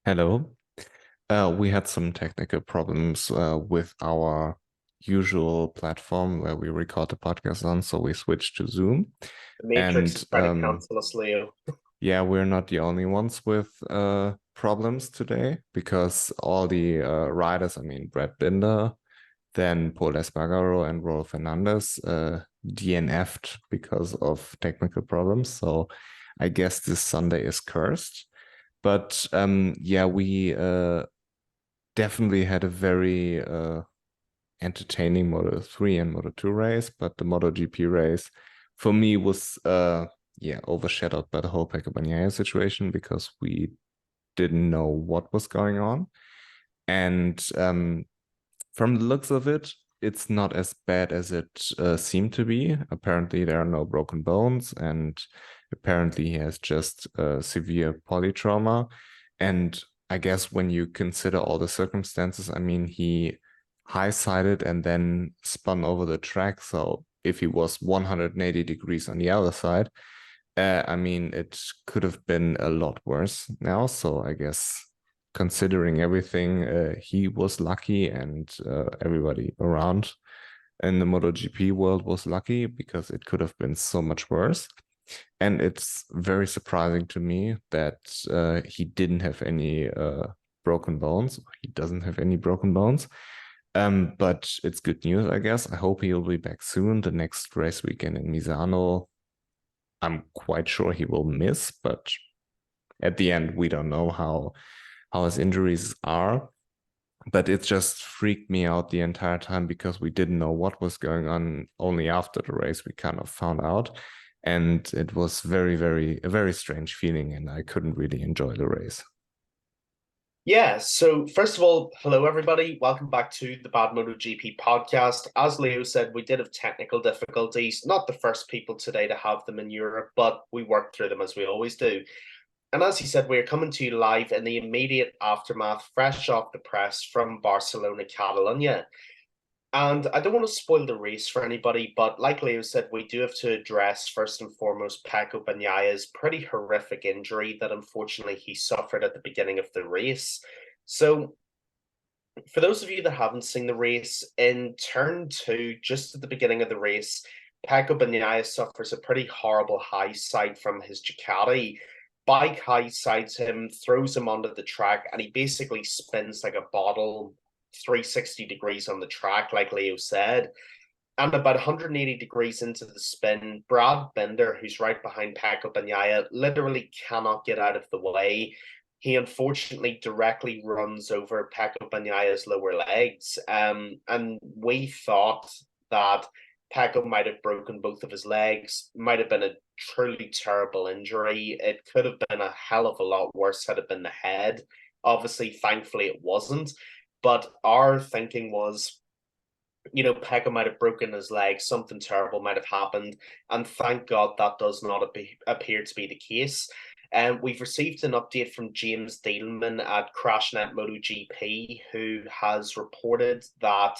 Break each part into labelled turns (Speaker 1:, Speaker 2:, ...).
Speaker 1: Hello. We had some technical problems with our usual platform where we record the podcast on, so we switched to Zoom.
Speaker 2: The Matrix
Speaker 1: And
Speaker 2: is trying to cancel us, Leo.
Speaker 1: yeah, we're not the only ones with problems today because all the riders, I mean, Brad Binder, then Paul Espargaro and Rolf Fernandez DNF'd because of technical problems. So I guess this Sunday is cursed. But yeah, we definitely had a very entertaining Moto 3 and Moto 2 race, but the MotoGP race for me was yeah, overshadowed by the whole Pecco Bagnaia situation because we didn't know what was going on. And from the looks of it, it's not as bad as it seemed to be. Apparently, there are no broken bones, and apparently, he has just severe polytrauma. And I guess when you consider all the circumstances, I mean, he high-sided and then spun over the track. So if he was 180 degrees on the other side, I mean, it could have been a lot worse now. So I guess considering everything, he was lucky, and everybody around in the MotoGP world was lucky because it could have been so much worse. And it's very surprising to me that he didn't have any broken bones. He doesn't have any broken bones. But it's good news, I guess. I hope he'll be back soon. The next race weekend in Misano, I'm quite sure he will miss, but at the end, we don't know how his injuries are. But it just freaked me out the entire time because we didn't know what was going on. Only after the race, we kind of found out. And it was a very strange feeling, and I couldn't really enjoy the race.
Speaker 2: Yeah, so first of all, hello everybody. Welcome back to the Bad MotoGP podcast. As Leo said, we did have technical difficulties. Not the first people today to have them in Europe, but we worked through them as we always do. And as he said, we are coming to you live in the immediate aftermath, fresh off the press from Barcelona, Catalunya. And I don't want to spoil the race for anybody, but like Leo said, we do have to address first and foremost Pecco Bagnaia's pretty horrific injury that unfortunately he suffered at the beginning of the race. So, for those of you that haven't seen the race, in turn two, just at the beginning of the race, Pecco Bagnaia suffers a pretty horrible high side from his Ducati. Bike high sides him, throws him onto the track, and he basically spins like a bottle 360 degrees on the track, like Leo said. And about 180 degrees into the spin, Brad Binder, who's right behind Pecco Bagnaia, literally cannot get out of the way. He unfortunately directly runs over Pecco Bagnaia's lower legs. And we thought that Pecco might have broken both of his legs, might have been a truly terrible injury. It could have been a hell of a lot worse had it been the head. Obviously, thankfully, it wasn't. But our thinking was, Pecco might have broken his leg, something terrible might have happened, and thank God that does not appear to be the case. We've received an update from James Dealman at CrashNet MotoGP, who has reported that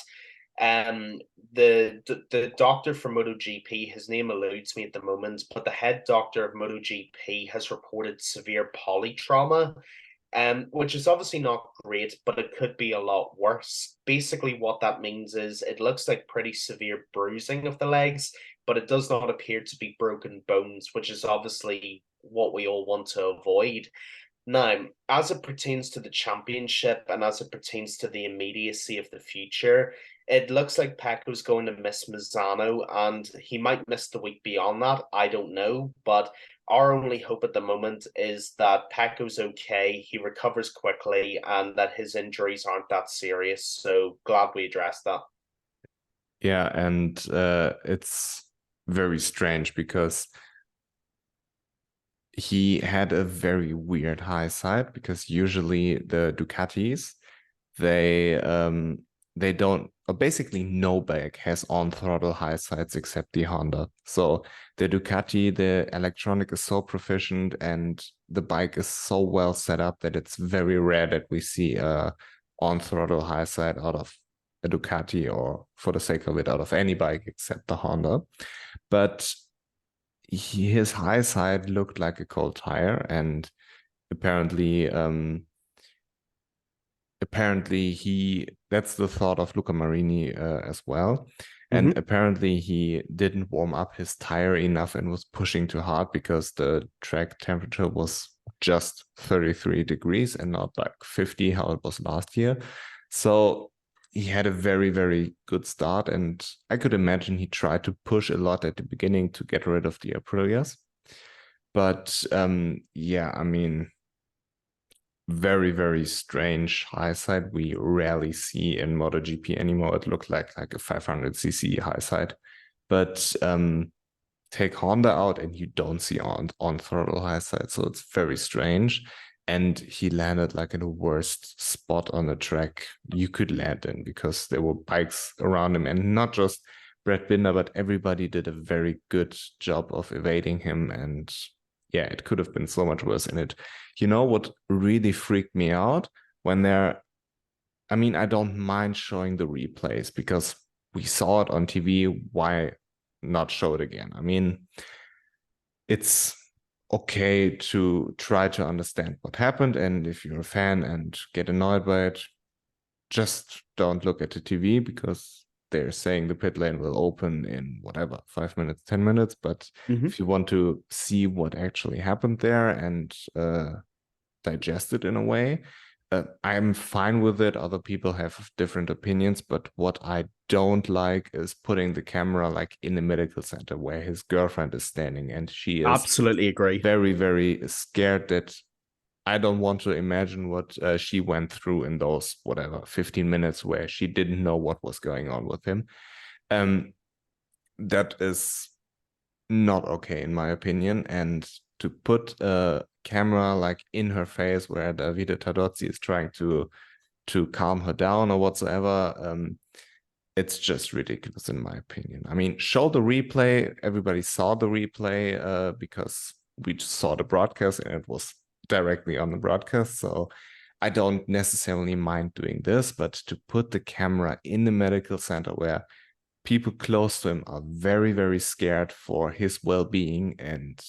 Speaker 2: the doctor for MotoGP, his name eludes me at the moment, but the head doctor of MotoGP has reported severe polytrauma, which is obviously not great, but it could be a lot worse. Basically, what that means is it looks like pretty severe bruising of the legs, but it does not appear to be broken bones, which is obviously what we all want to avoid. Now, as it pertains to the championship and as it pertains to the immediacy of the future, it looks like Pecco's going to miss Misano and he might miss the week beyond that. I don't know. But our only hope at the moment is that Pecco's okay, he recovers quickly, and that his injuries aren't that serious. So glad we addressed that.
Speaker 1: Yeah, and it's very strange because he had a very weird high side because usually the Ducatis they don't, or basically no bike has on throttle high sides except the Honda. So the Ducati, the electronic is so proficient and the bike is so well set up that it's very rare that we see a on throttle high side out of a Ducati, or for the sake of it, out of any bike except the Honda. But his high side looked like a cold tire, and apparently apparently that's the thought of Luca Marini as well. And apparently he didn't warm up his tire enough and was pushing too hard because the track temperature was just 33 degrees and not like 50, how it was last year. So he had a very, very good start. And I could imagine he tried to push a lot at the beginning to get rid of the Aprilias. But yeah, I mean, very, very strange high side we rarely see in MotoGP anymore. It looked like a 500cc high side. But take Honda out and you don't see on throttle high side. So it's very strange. And he landed like in the worst spot on the track you could land in because there were bikes around him, and not just Brad Binder, but everybody did a very good job of evading him. And yeah, it could have been so much worse. And it, you know, what really freaked me out when I mean, I don't mind showing the replays because we saw it on TV. Why not show it again? I mean, it's okay to try to understand what happened. And if you're a fan and get annoyed by it, just don't look at the TV because they're saying the pit lane will open in whatever, 5 minutes, 10 minutes. But if you want to see what actually happened there and digest it in a way, I'm fine with it. Other people have different opinions, but what I don't like is putting the camera like in the medical center where his girlfriend is standing, and she is
Speaker 2: Absolutely agree.
Speaker 1: very, very scared. That I don't want to imagine what she went through in those, whatever, 15 minutes where she didn't know what was going on with him. That is not okay, in my opinion. And to put a camera like in her face where Davide Tardozzi is trying to calm her down or whatsoever, it's just ridiculous, in my opinion. I mean, show the replay. Everybody saw the replay because we just saw the broadcast and it was directly on the broadcast. So I don't necessarily mind doing this, but to put the camera in the medical center where people close to him are very, very scared for his well-being, and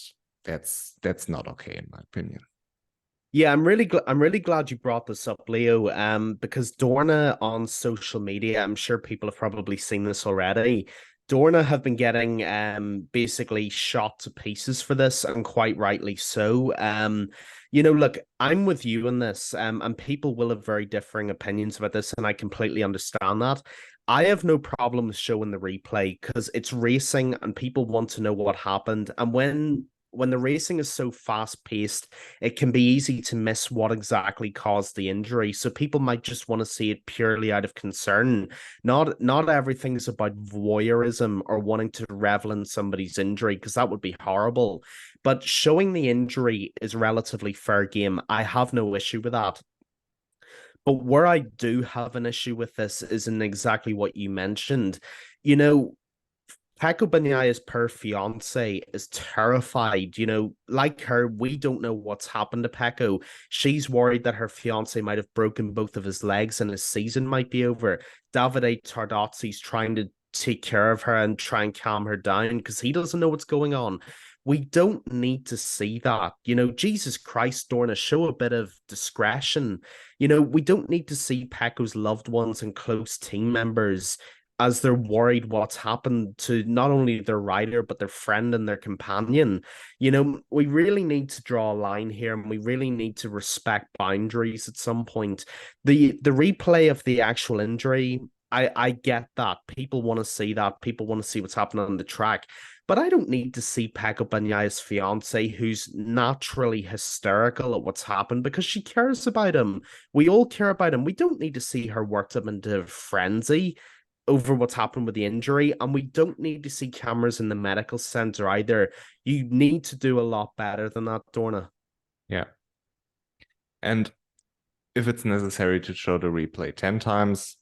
Speaker 1: that's not okay, in my opinion.
Speaker 2: Yeah, I'm really glad you brought this up, Leo. Because Dorna on social media, I'm sure people have probably seen this already. Dorna have been getting basically shot to pieces for this, and quite rightly so. Look, I'm with you on this, and people will have very differing opinions about this, and I completely understand that. I have no problem with showing the replay because it's racing and people want to know what happened. And when the racing is so fast paced, it can be easy to miss what exactly caused the injury. So people might just want to see it purely out of concern. Not everything is about voyeurism or wanting to revel in somebody's injury, because that would be horrible. But showing the injury is relatively fair game. I have no issue with that. But where I do have an issue with this is in exactly what you mentioned. You know, Pecco Bagnaya's per fiance is terrified. Like her, we don't know what's happened to Pecco. She's worried that her fiance might have broken both of his legs and his season might be over. Davide Tardozzi's trying to take care of her and try and calm her down because he doesn't know what's going on. We don't need to see that. Jesus Christ, Dorna, show a bit of discretion. We don't need to see Pecco's loved ones and close team members as they're worried what's happened to not only their rider, but their friend and their companion. We really need to draw a line here, and we really need to respect boundaries at some point. The replay of the actual injury, I get that. People want to see that. People want to see what's happening on the track. But I don't need to see Pecco Bagnaya's fiance, who's naturally hysterical at what's happened, because she cares about him. We all care about him. We don't need to see her worked up into frenzy over what's happened with the injury, and we don't need to see cameras in the medical center either. You need to do a lot better than that, Dorna.
Speaker 1: Yeah. And if it's necessary to show the replay 10 times,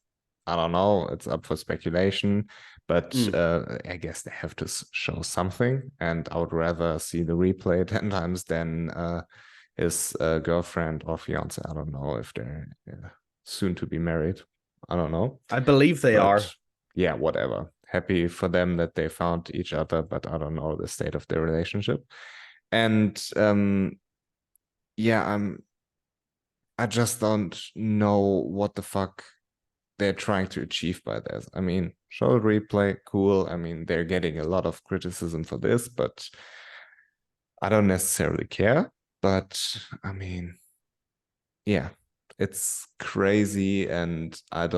Speaker 1: I don't know, it's up for speculation, but I guess they have to show something, and I would rather see the replay 10 times than his girlfriend or fiance. I don't know if they're soon to be married. I don't know.
Speaker 2: I believe they are.
Speaker 1: Yeah, whatever. Happy for them that they found each other, but I don't know the state of their relationship. And yeah, I just don't know what the fuck they're trying to achieve by this. I mean, show replay, cool. I mean, they're getting a lot of criticism for this, but I don't necessarily care. But I mean, yeah, it's crazy. And I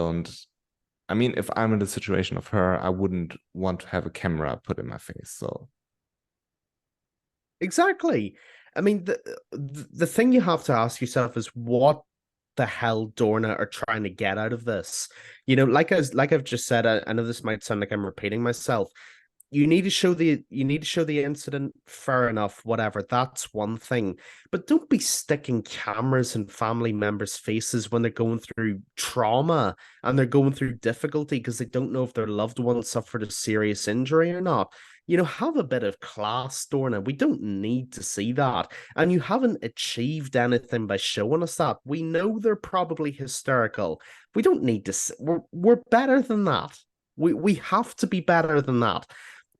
Speaker 1: mean, if I'm in the situation of her, I wouldn't want to have a camera put in my face. So,
Speaker 2: Exactly. I mean, the thing you have to ask yourself is what the hell Dorna are trying to get out of this. Like I've just said, I know this might sound like I'm repeating myself. You need to show the incident, fair enough, whatever, that's one thing, but don't be sticking cameras in family members' faces when they're going through trauma and they're going through difficulty because they don't know if their loved one suffered a serious injury or not. Have a bit of class, Dorna. We don't need to see that. And you haven't achieved anything by showing us that. We know they're probably hysterical. We don't need to. We're better than that. We have to be better than that.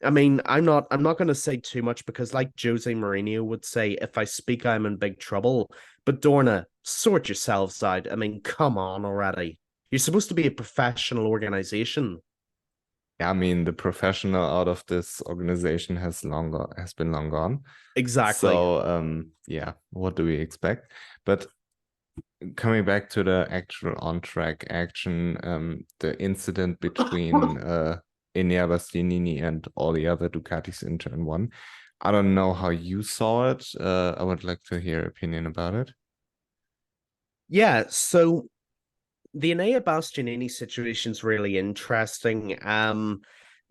Speaker 2: I mean, I'm not going to say too much because, like Jose Mourinho would say, if I speak, I'm in big trouble. But Dorna, sort yourselves out. I mean, come on already. You're supposed to be a professional organization.
Speaker 1: yeah, I mean, the professional out of this organization has been long gone.
Speaker 2: Exactly.
Speaker 1: So, yeah, what do we expect? But coming back to the actual on-track action, the incident between Enea Bastianini and all the other Ducatis in turn one. I don't know how you saw it. I would like to hear your opinion about it.
Speaker 2: Yeah, so the Enea Bastianini situation is really interesting.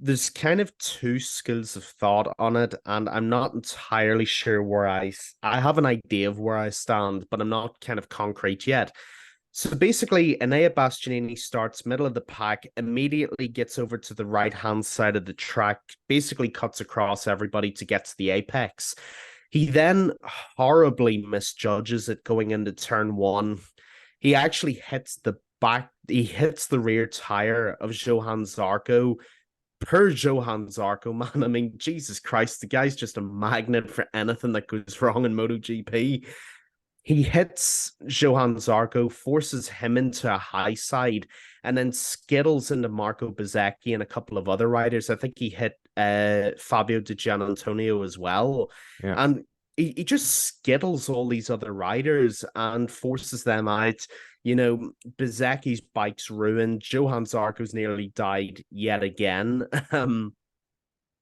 Speaker 2: There's kind of two schools of thought on it, and I'm not entirely sure I have an idea of where I stand, but I'm not kind of concrete yet. So basically, Enea Bastianini starts middle of the pack, immediately gets over to the right hand side of the track, basically cuts across everybody to get to the apex. He then horribly misjudges it going into turn one. He actually he hits the rear tire of Johan Zarco. Per Johan Zarco, man. I mean, Jesus Christ, the guy's just a magnet for anything that goes wrong in MotoGP. He hits Johan Zarco, forces him into a high side, and then skittles into Marco Bezzecchi and a couple of other riders. I think he hit Fabio Di Gianantonio as well.
Speaker 1: Yeah.
Speaker 2: And he just skittles all these other riders and forces them out. Bezzecchi's bike's ruined. Johan Zarco's nearly died yet again. And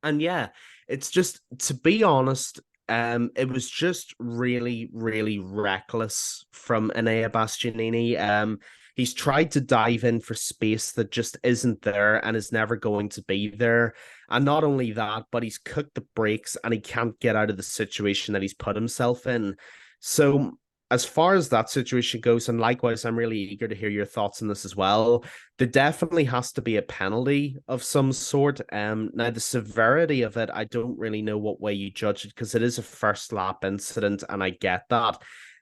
Speaker 2: yeah, it's just, to be honest, it was just really, really reckless from Enea Bastianini. He's tried to dive in for space that just isn't there and is never going to be there. And not only that, but he's cooked the brakes and he can't get out of the situation that he's put himself in. So as far as that situation goes, and likewise, I'm really eager to hear your thoughts on this as well. There definitely has to be a penalty of some sort. Now the severity of it, I don't really know what way you judge it because it is a first lap incident, and I get that,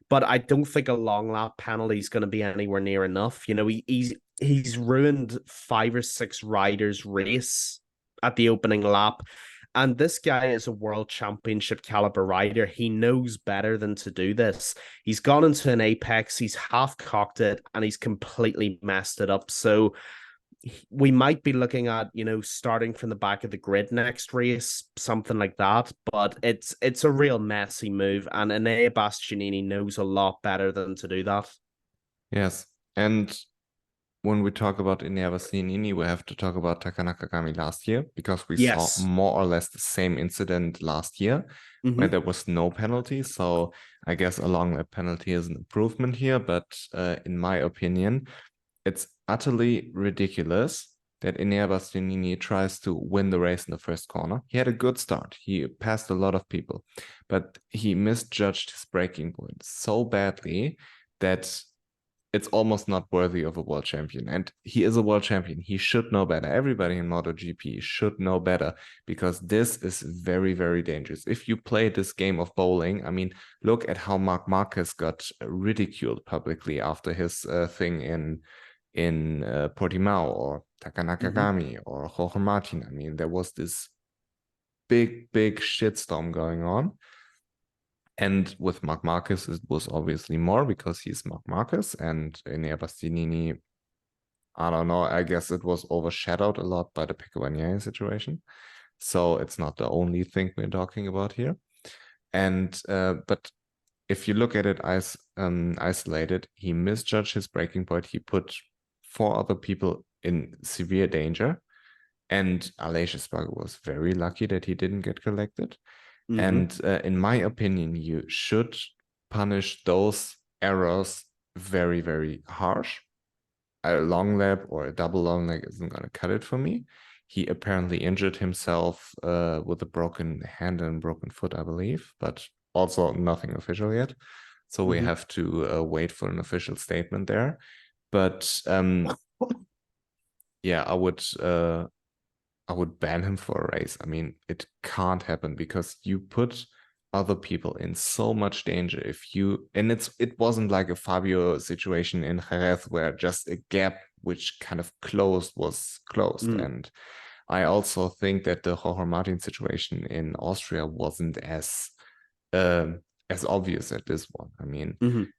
Speaker 2: but I don't think a long lap penalty is going to be anywhere near enough. He's ruined 5 or 6 riders' race at the opening lap. And this guy is a world championship caliber rider. He knows better than to do this. He's gone into an apex, he's half cocked it, and he's completely messed it up. So we might be looking at, starting from the back of the grid next race, something like that. But it's a real messy move, and Enea Bastianini knows a lot better than to do that.
Speaker 1: Yes. And when we talk about Enea Bastianini, we have to talk about Taka Nakagami last year because we saw
Speaker 2: Yes.
Speaker 1: more or less the same incident last year where there was no penalty. So I guess a long lap penalty is an improvement here. But in my opinion, it's utterly ridiculous that Enea Bastianini tries to win the race in the first corner. He had a good start. He passed a lot of people, but he misjudged his braking point so badly that it's almost not worthy of a world champion. And he is a world champion. He should know better. Everybody in MotoGP should know better because this is very, very dangerous. If you play this game of bowling, I mean, look at how Marc Marquez got ridiculed publicly after his thing in Portimao, or Taka Nakagami or Jorge Martin. I mean, there was this big, big shitstorm going on. And with Marc Marquez, it was obviously more because he's Marc Marquez, and Enea Bastianini, I don't know, I guess it was overshadowed a lot by the Pecco situation. So it's not the only thing we're talking about here. And but if you look at it as isolated, he misjudged his braking point. He put 4 other people in severe danger. And Aleix Espargaro was very lucky that he didn't get collected. And in my opinion, you should punish those errors very, very harsh. A long lap or a double long leg isn't going to cut it for me. He apparently injured himself with a broken hand and broken foot, I believe, but also nothing official yet. So we have to wait for an official statement there. But yeah, I would ban him for a race. I mean, it can't happen because you put other people in so much danger if you, and it wasn't like a Fabio situation in Jerez where just a gap which kind of was closed. And I also think that the Jorge Martin situation in Austria wasn't as obvious as this one. I mean,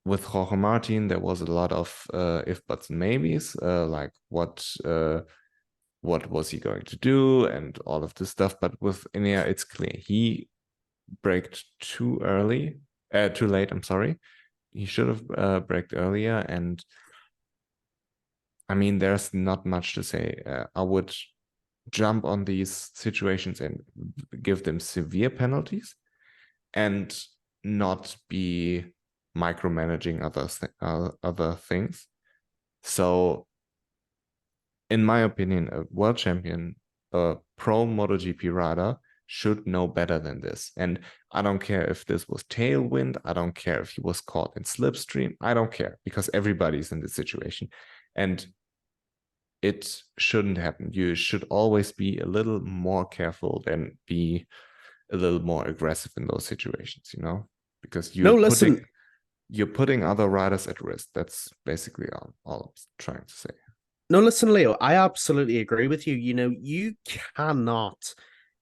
Speaker 1: with Jorge Martin, there was a lot of if buts and maybes, like what was he going to do and all of this stuff. But with Enea, it's clear he braked too late. I'm sorry. He should have braked earlier. And I mean, there's not much to say. I would jump on these situations and give them severe penalties and not be micromanaging other things. So in my opinion, a world champion, a pro MotoGP rider should know better than this. And I don't care if this was tailwind. I don't care if he was caught in slipstream. I don't care because everybody's in this situation. And it shouldn't happen. You should always be a little more careful than be a little more aggressive in those situations, you know? Because you're putting other riders at risk. That's basically all I'm trying to say.
Speaker 2: No, listen, Leo, I absolutely agree with you.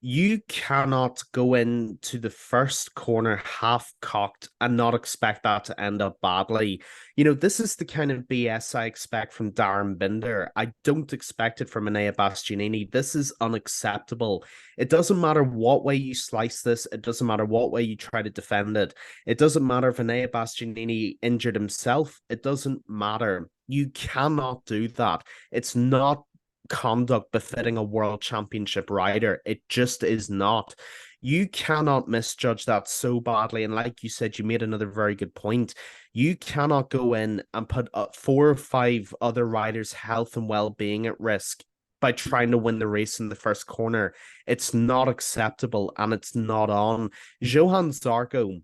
Speaker 2: You cannot go into the first corner half cocked and not expect that to end up badly. This is the kind of BS I expect from Darren Binder. I don't expect it from Enea Bastianini. This is unacceptable. It doesn't matter what way you slice this. It doesn't matter what way you try to defend it. It doesn't matter if Enea Bastianini injured himself. It doesn't matter. You cannot do that. It's not conduct befitting a world championship rider. It just is not. You cannot misjudge that so badly. And like you said, you made another very good point. You cannot go in and put 4 or 5 other riders' health and well-being at risk by trying to win the race in the first corner. It's not acceptable and it's not on. Johann Zarco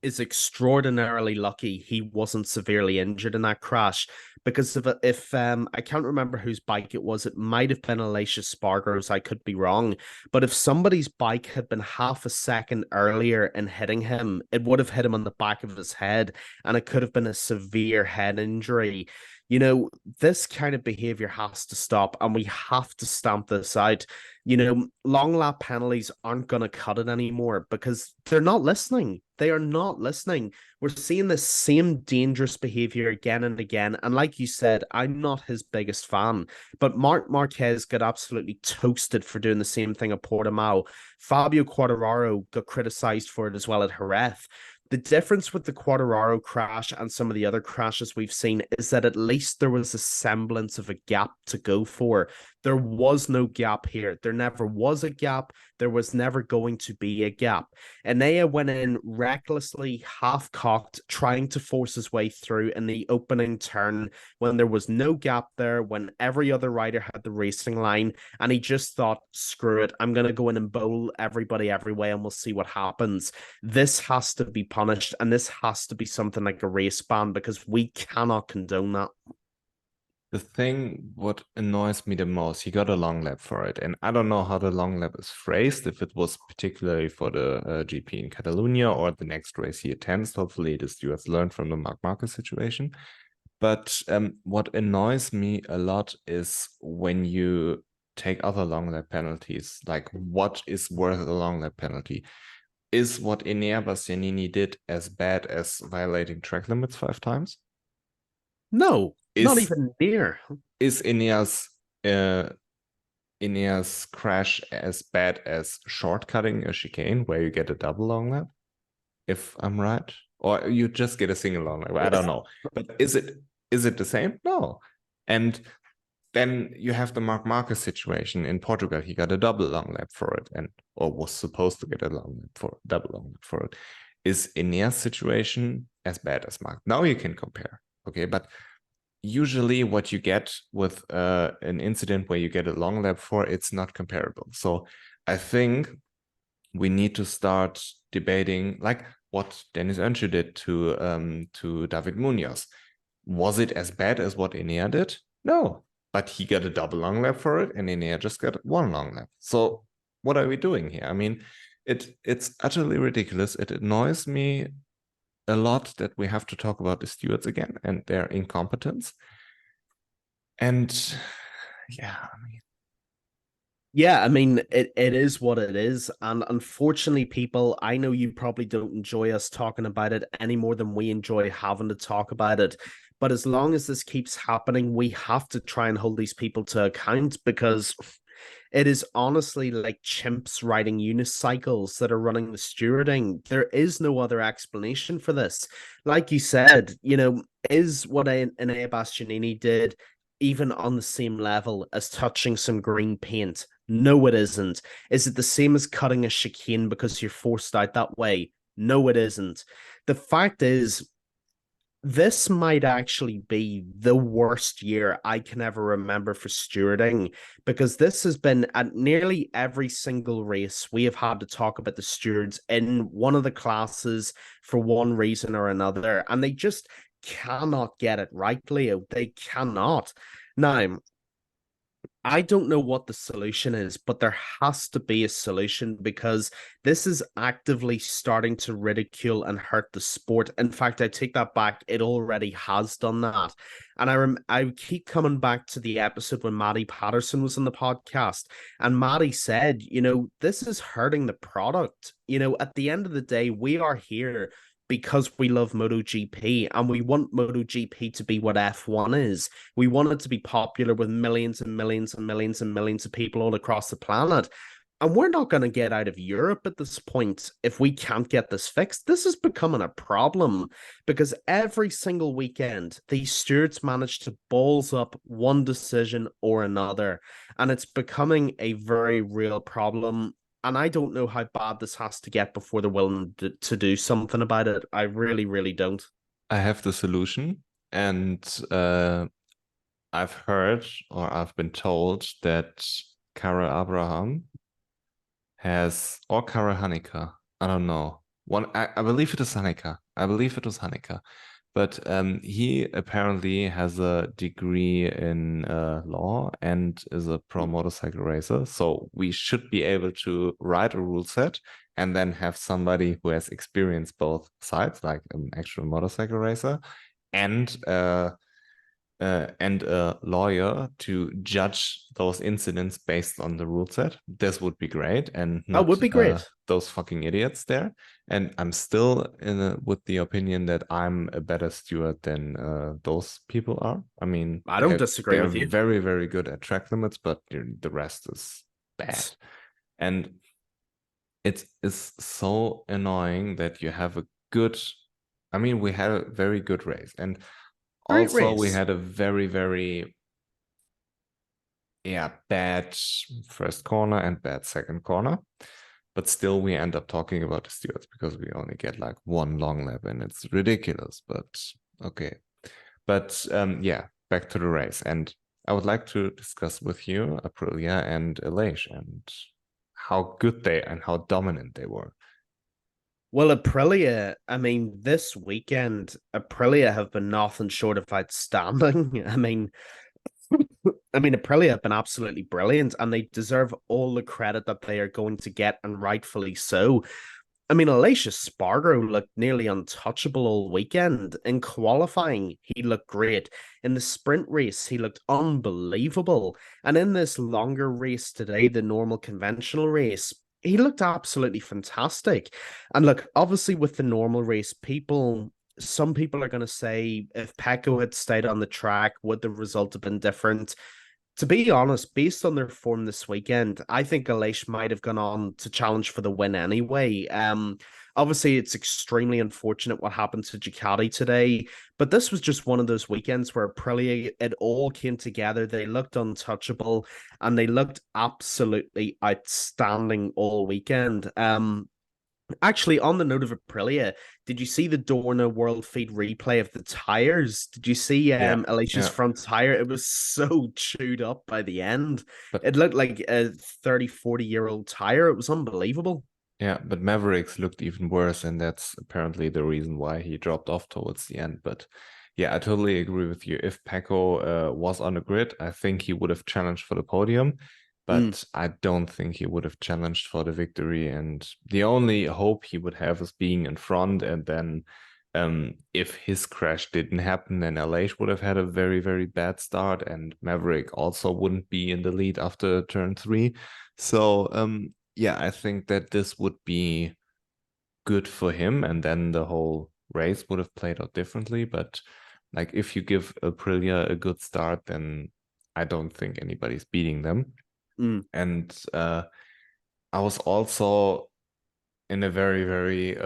Speaker 2: is extraordinarily lucky he wasn't severely injured in that crash, because if I can't remember whose bike it was, it might have been Aleix Espargaro's, I could be wrong, but if somebody's bike had been half a second earlier in hitting him, it would have hit him on the back of his head and it could have been a severe head injury. This kind of behavior has to stop and we have to stamp this out. Long lap penalties aren't going to cut it anymore because they're not listening. They are not listening. We're seeing the same dangerous behavior again and again. And like you said, I'm not his biggest fan, but Marc Marquez got absolutely toasted for doing the same thing at Portimao. Fabio Quartararo got criticized for it as well at Jerez. The difference with the Quartararo crash and some of the other crashes we've seen is that at least there was a semblance of a gap to go for. There was no gap here. There never was a gap. There was never going to be a gap. Enea went in recklessly, half-cocked, trying to force his way through in the opening turn when there was no gap there, when every other rider had the racing line, and he just thought, screw it, I'm going to go in and bowl everybody every way and we'll see what happens. This has to be punished, and this has to be something like a race ban because we cannot condone that.
Speaker 1: The thing what annoys me the most, he got a long lap for it, and I don't know how the long lap is phrased, if it was particularly for the GP in Catalunya or the next race he attends. Hopefully it is US learned from the Marc Marquez situation. But what annoys me a lot is when you take other long lap penalties, like what is worth a long lap penalty? is what Enea Bastianini did as bad as violating track limits 5 times?
Speaker 2: No, not
Speaker 1: Is
Speaker 2: even near.
Speaker 1: is Inea's crash as bad as shortcutting a chicane where you get a double long lap, if I'm right? Or you just get a single long lap? I don't know. But is it the same? No. And then you have the Marc Marquez situation in Portugal. He got a double long lap for it, or was supposed to get a double long lap for it. Is Inea's situation as bad as Marc? Now you can compare. Okay, but usually what you get with an incident where you get a long lap for, it's not comparable. So I think we need to start debating like what Dennis Öncü did to David Munoz. Was it as bad as what Enea did? No, but he got a double long lap for it, and Enea just got one long lap. So what are we doing here? I mean, it's utterly ridiculous. It annoys me a lot that we have to talk about the stewards again and their incompetence. And yeah,
Speaker 2: I mean, it is what it is. And unfortunately, people, I know you probably don't enjoy us talking about it any more than we enjoy having to talk about it. But as long as this keeps happening, we have to try and hold these people to account, because it is honestly like chimps riding unicycles that are running the stewarding. There is no other explanation for this. Like you said, is what Enea Bastianini did even on the same level as touching some green paint? No, it isn't. Is it the same as cutting a chicane because you're forced out that way? No, it isn't. The fact is, this might actually be the worst year I can ever remember for stewarding, because this has been at nearly every single race we have had to talk about the stewards in one of the classes for one reason or another, and they just cannot get it right, Leo. They cannot. Now, I don't know what the solution is, but there has to be a solution, because this is actively starting to ridicule and hurt the sport. In fact, I take that back. It already has done that. And I keep coming back to the episode when Maddie Patterson was on the podcast, and Maddie said, this is hurting the product. At the end of the day, we are here because we love MotoGP, and we want MotoGP to be what F1 is. We want it to be popular with millions and millions and millions and millions of people all across the planet. And we're not going to get out of Europe at this point if we can't get this fixed. This is becoming a problem, because every single weekend, these stewards manage to balls up one decision or another. And it's becoming a very real problem. And I don't know how bad this has to get before they're willing to do something about it. I really, really don't.
Speaker 1: I have the solution, and I've heard, or I've been told, that Kara Abraham or Kara Hanika, I don't know. I believe it is Hanika. I believe it was Hanika. But he apparently has a degree in law and is a pro motorcycle racer. So we should be able to write a rule set and then have somebody who has experienced both sides, like an actual motorcycle racer, and a lawyer to judge those incidents based on the rule set. This would be great, and
Speaker 2: That
Speaker 1: not
Speaker 2: would be great.
Speaker 1: those fucking idiots there. And I'm still with the opinion that I'm a better steward than those people are. I mean,
Speaker 2: I don't disagree
Speaker 1: they're
Speaker 2: with you.
Speaker 1: very, very good at track limits, but the rest is bad. And it is so annoying that you have a good. I mean, we had a very good race, and
Speaker 2: Great
Speaker 1: also we
Speaker 2: race.
Speaker 1: had a very, very bad first corner and bad second corner. But still, we end up talking about the stewards because we only get like one long lap, and it's ridiculous. But okay. But back to the race. And I would like to discuss with you Aprilia and Aleix and how good they and how dominant they were.
Speaker 2: Well, Aprilia, I mean, this weekend, Aprilia have been nothing short of outstanding. Aprilia have been absolutely brilliant, and they deserve all the credit that they are going to get, and rightfully so. Aleix Spargo looked nearly untouchable all weekend. In qualifying, he looked great. In the sprint race, he looked unbelievable. And in this longer race today, the normal conventional race,
Speaker 3: he looked absolutely fantastic. And look, obviously with the normal race, some people are going to say if Pecco had stayed on the track, would the result have been different? To be honest, based on their form this weekend, I think Aleix might have gone on to challenge for the win anyway. Obviously, it's extremely unfortunate what happened to Ducati today, but this was just one of those weekends where Aprilia, it all came together. They looked untouchable and they looked absolutely outstanding all weekend. Actually, on the note of Aprilia, did you see the Dorna World Feed replay of the tires? Did you see
Speaker 1: Yeah,
Speaker 3: Alicia's
Speaker 1: yeah.
Speaker 3: front tire? It was so chewed up by the end.
Speaker 1: But
Speaker 3: It looked like a 30, 40-year-old tire. It was unbelievable.
Speaker 1: yeah, but Mavericks looked even worse, and that's apparently the reason why he dropped off towards the end. But yeah, I totally agree with you. If Pecco was on the grid, I think he would have challenged for the podium,
Speaker 3: Mm,
Speaker 1: but I don't think he would have challenged for the victory. And the only hope he would have is being in front, and then if his crash didn't happen, then LH would have had a very, very bad start, and Maverick also wouldn't be in the lead after turn three. So yeah, I think that this would be good for him, and then the whole race would have played out differently. But like, if you give Aprilia a good start, then I don't think anybody's beating them.
Speaker 3: mm.
Speaker 1: And I was also in a very, very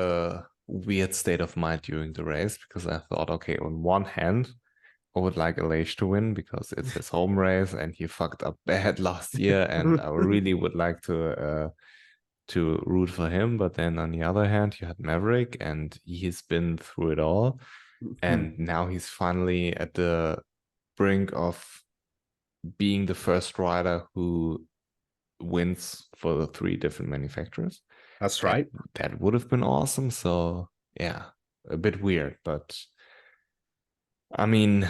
Speaker 1: weird state of mind during the race because I thought, okay, on one hand, I would like Aleix to win because it's his home race and he fucked up bad last year, and I really would like to root for him. But then on the other hand, you had Maverick, and he's been through it all, and now he's finally at the brink of being the first rider who wins for the three different manufacturers.
Speaker 3: That's
Speaker 1: That
Speaker 3: right.
Speaker 1: that would have been awesome. So yeah, a bit weird, but I mean,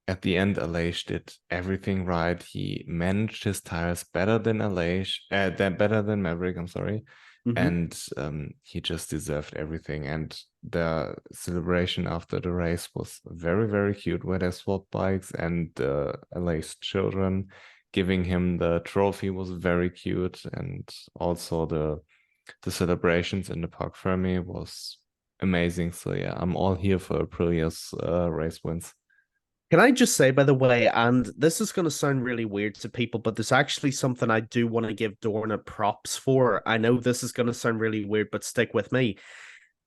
Speaker 1: at the end, Aleix did everything right. He managed his tires better than better than Maverick. I'm sorry,
Speaker 3: Hmm.
Speaker 1: and he just deserved everything. And the celebration after the race was very, very cute, where they swapped bikes, and Aleix children giving him the trophy was very cute, and also the celebrations in the Parc Fermi was amazing. So yeah, I'm all here for Aprilia's race wins.
Speaker 3: Can I just say, by the way, and this is going to sound really weird to people, but there's actually something I do want to give Dorna props for. I know this is going to sound really weird, but stick with me.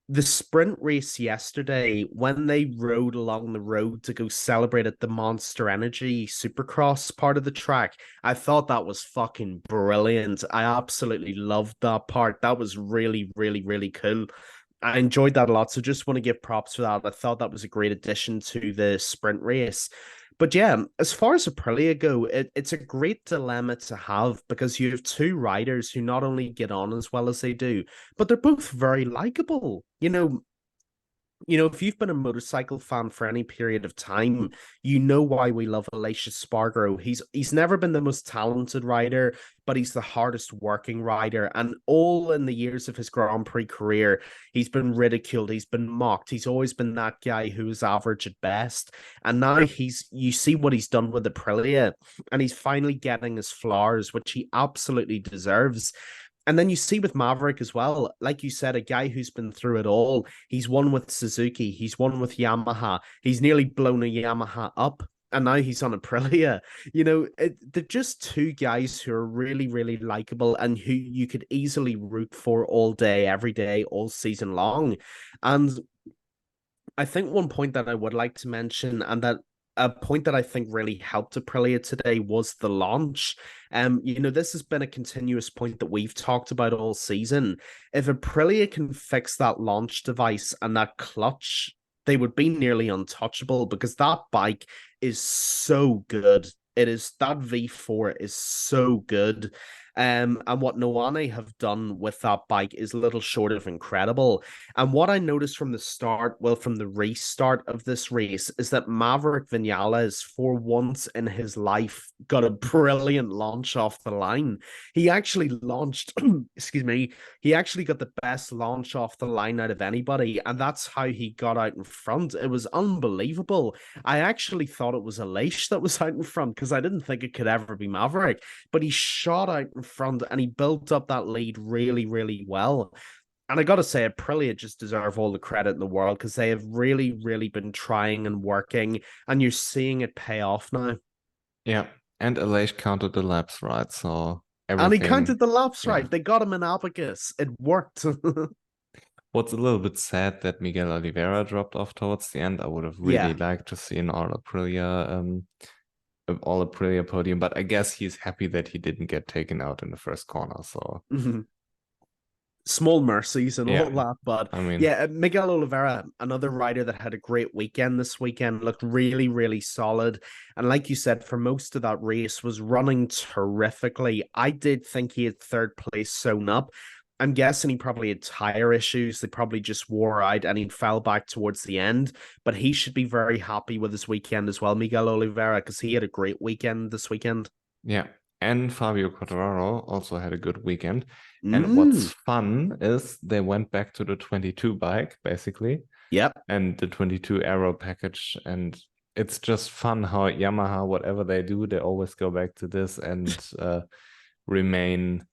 Speaker 3: The sprint race yesterday, when they rode along the road to go celebrate at the Monster Energy Supercross part of the track, I thought that was fucking brilliant. I absolutely loved that part. That was really, really, really cool. I enjoyed that a lot. So just want to give props for that. I thought that was a great addition to the sprint race. But yeah, as far as Aprilia go, it's a great dilemma to have because you have two riders who not only get on as well as they do, but they're both very likable. If you've been a motorcycle fan for any period of time, you know why we love Aleix Spargo. He's never been the most talented rider, but he's the hardest working rider. And all in the years of his Grand Prix career, he's been ridiculed, he's been mocked. He's always been that guy who is average at best. And now you see what he's done with Aprilia, and he's finally getting his flowers, which he absolutely deserves. And then you see with Maverick as well, like you said, a guy who's been through it all. He's won with Suzuki, he's won with Yamaha, he's nearly blown a Yamaha up, and now he's on Aprilia. They're just two guys who are really, really likable and who you could easily root for all day, every day, all season long. And I think one point that I would like to mention, and that a point that I think really helped Aprilia today was the launch. This has been a continuous point that we've talked about all season. If Aprilia can fix that launch device and that clutch, they would be nearly untouchable because that bike is so good. That V4 is so good. And what Noane have done with that bike is little short of incredible. And what I noticed from from the restart of this race, is that Maverick Vinales, for once in his life, got a brilliant launch off the line. He actually launched, excuse me, he actually got the best launch off the line out of anybody, and that's how he got out in front. It was unbelievable. I actually thought it was Aleix that was out in front because I didn't think it could ever be Maverick, but he shot out in front, and he built up that lead really, really well. And I got to say, Aprilia just deserve all the credit in the world because they have really, really been trying and working, and you're seeing it pay off now.
Speaker 1: Yeah, and Aleix counted the laps right, so
Speaker 3: And he
Speaker 1: everything.
Speaker 3: counted the laps
Speaker 1: yeah.
Speaker 3: right. They got him in Abacus. It worked.
Speaker 1: What's a little bit sad that Miguel Oliveira dropped off towards the end. I would have really liked to see an all Aprilia podium, but I guess he's happy that he didn't get taken out in the first corner. So
Speaker 3: small mercies and all that. But
Speaker 1: I mean,
Speaker 3: yeah, Miguel Oliveira, another rider that had a great weekend this weekend, looked really, really solid. And like you said, for most of that race was running terrifically. I did think he had third place sewn up. I'm guessing he probably had tire issues. They probably just wore out and he fell back towards the end. But he should be very happy with his weekend as well, Miguel Oliveira, because he had a great weekend this weekend.
Speaker 1: Yeah. And Fabio Quartararo also had a good weekend. And what's fun is they went back to the 22 bike, basically.
Speaker 3: Yep.
Speaker 1: And the 22 aero package. And it's just fun how Yamaha, whatever they do, they always go back to this and remain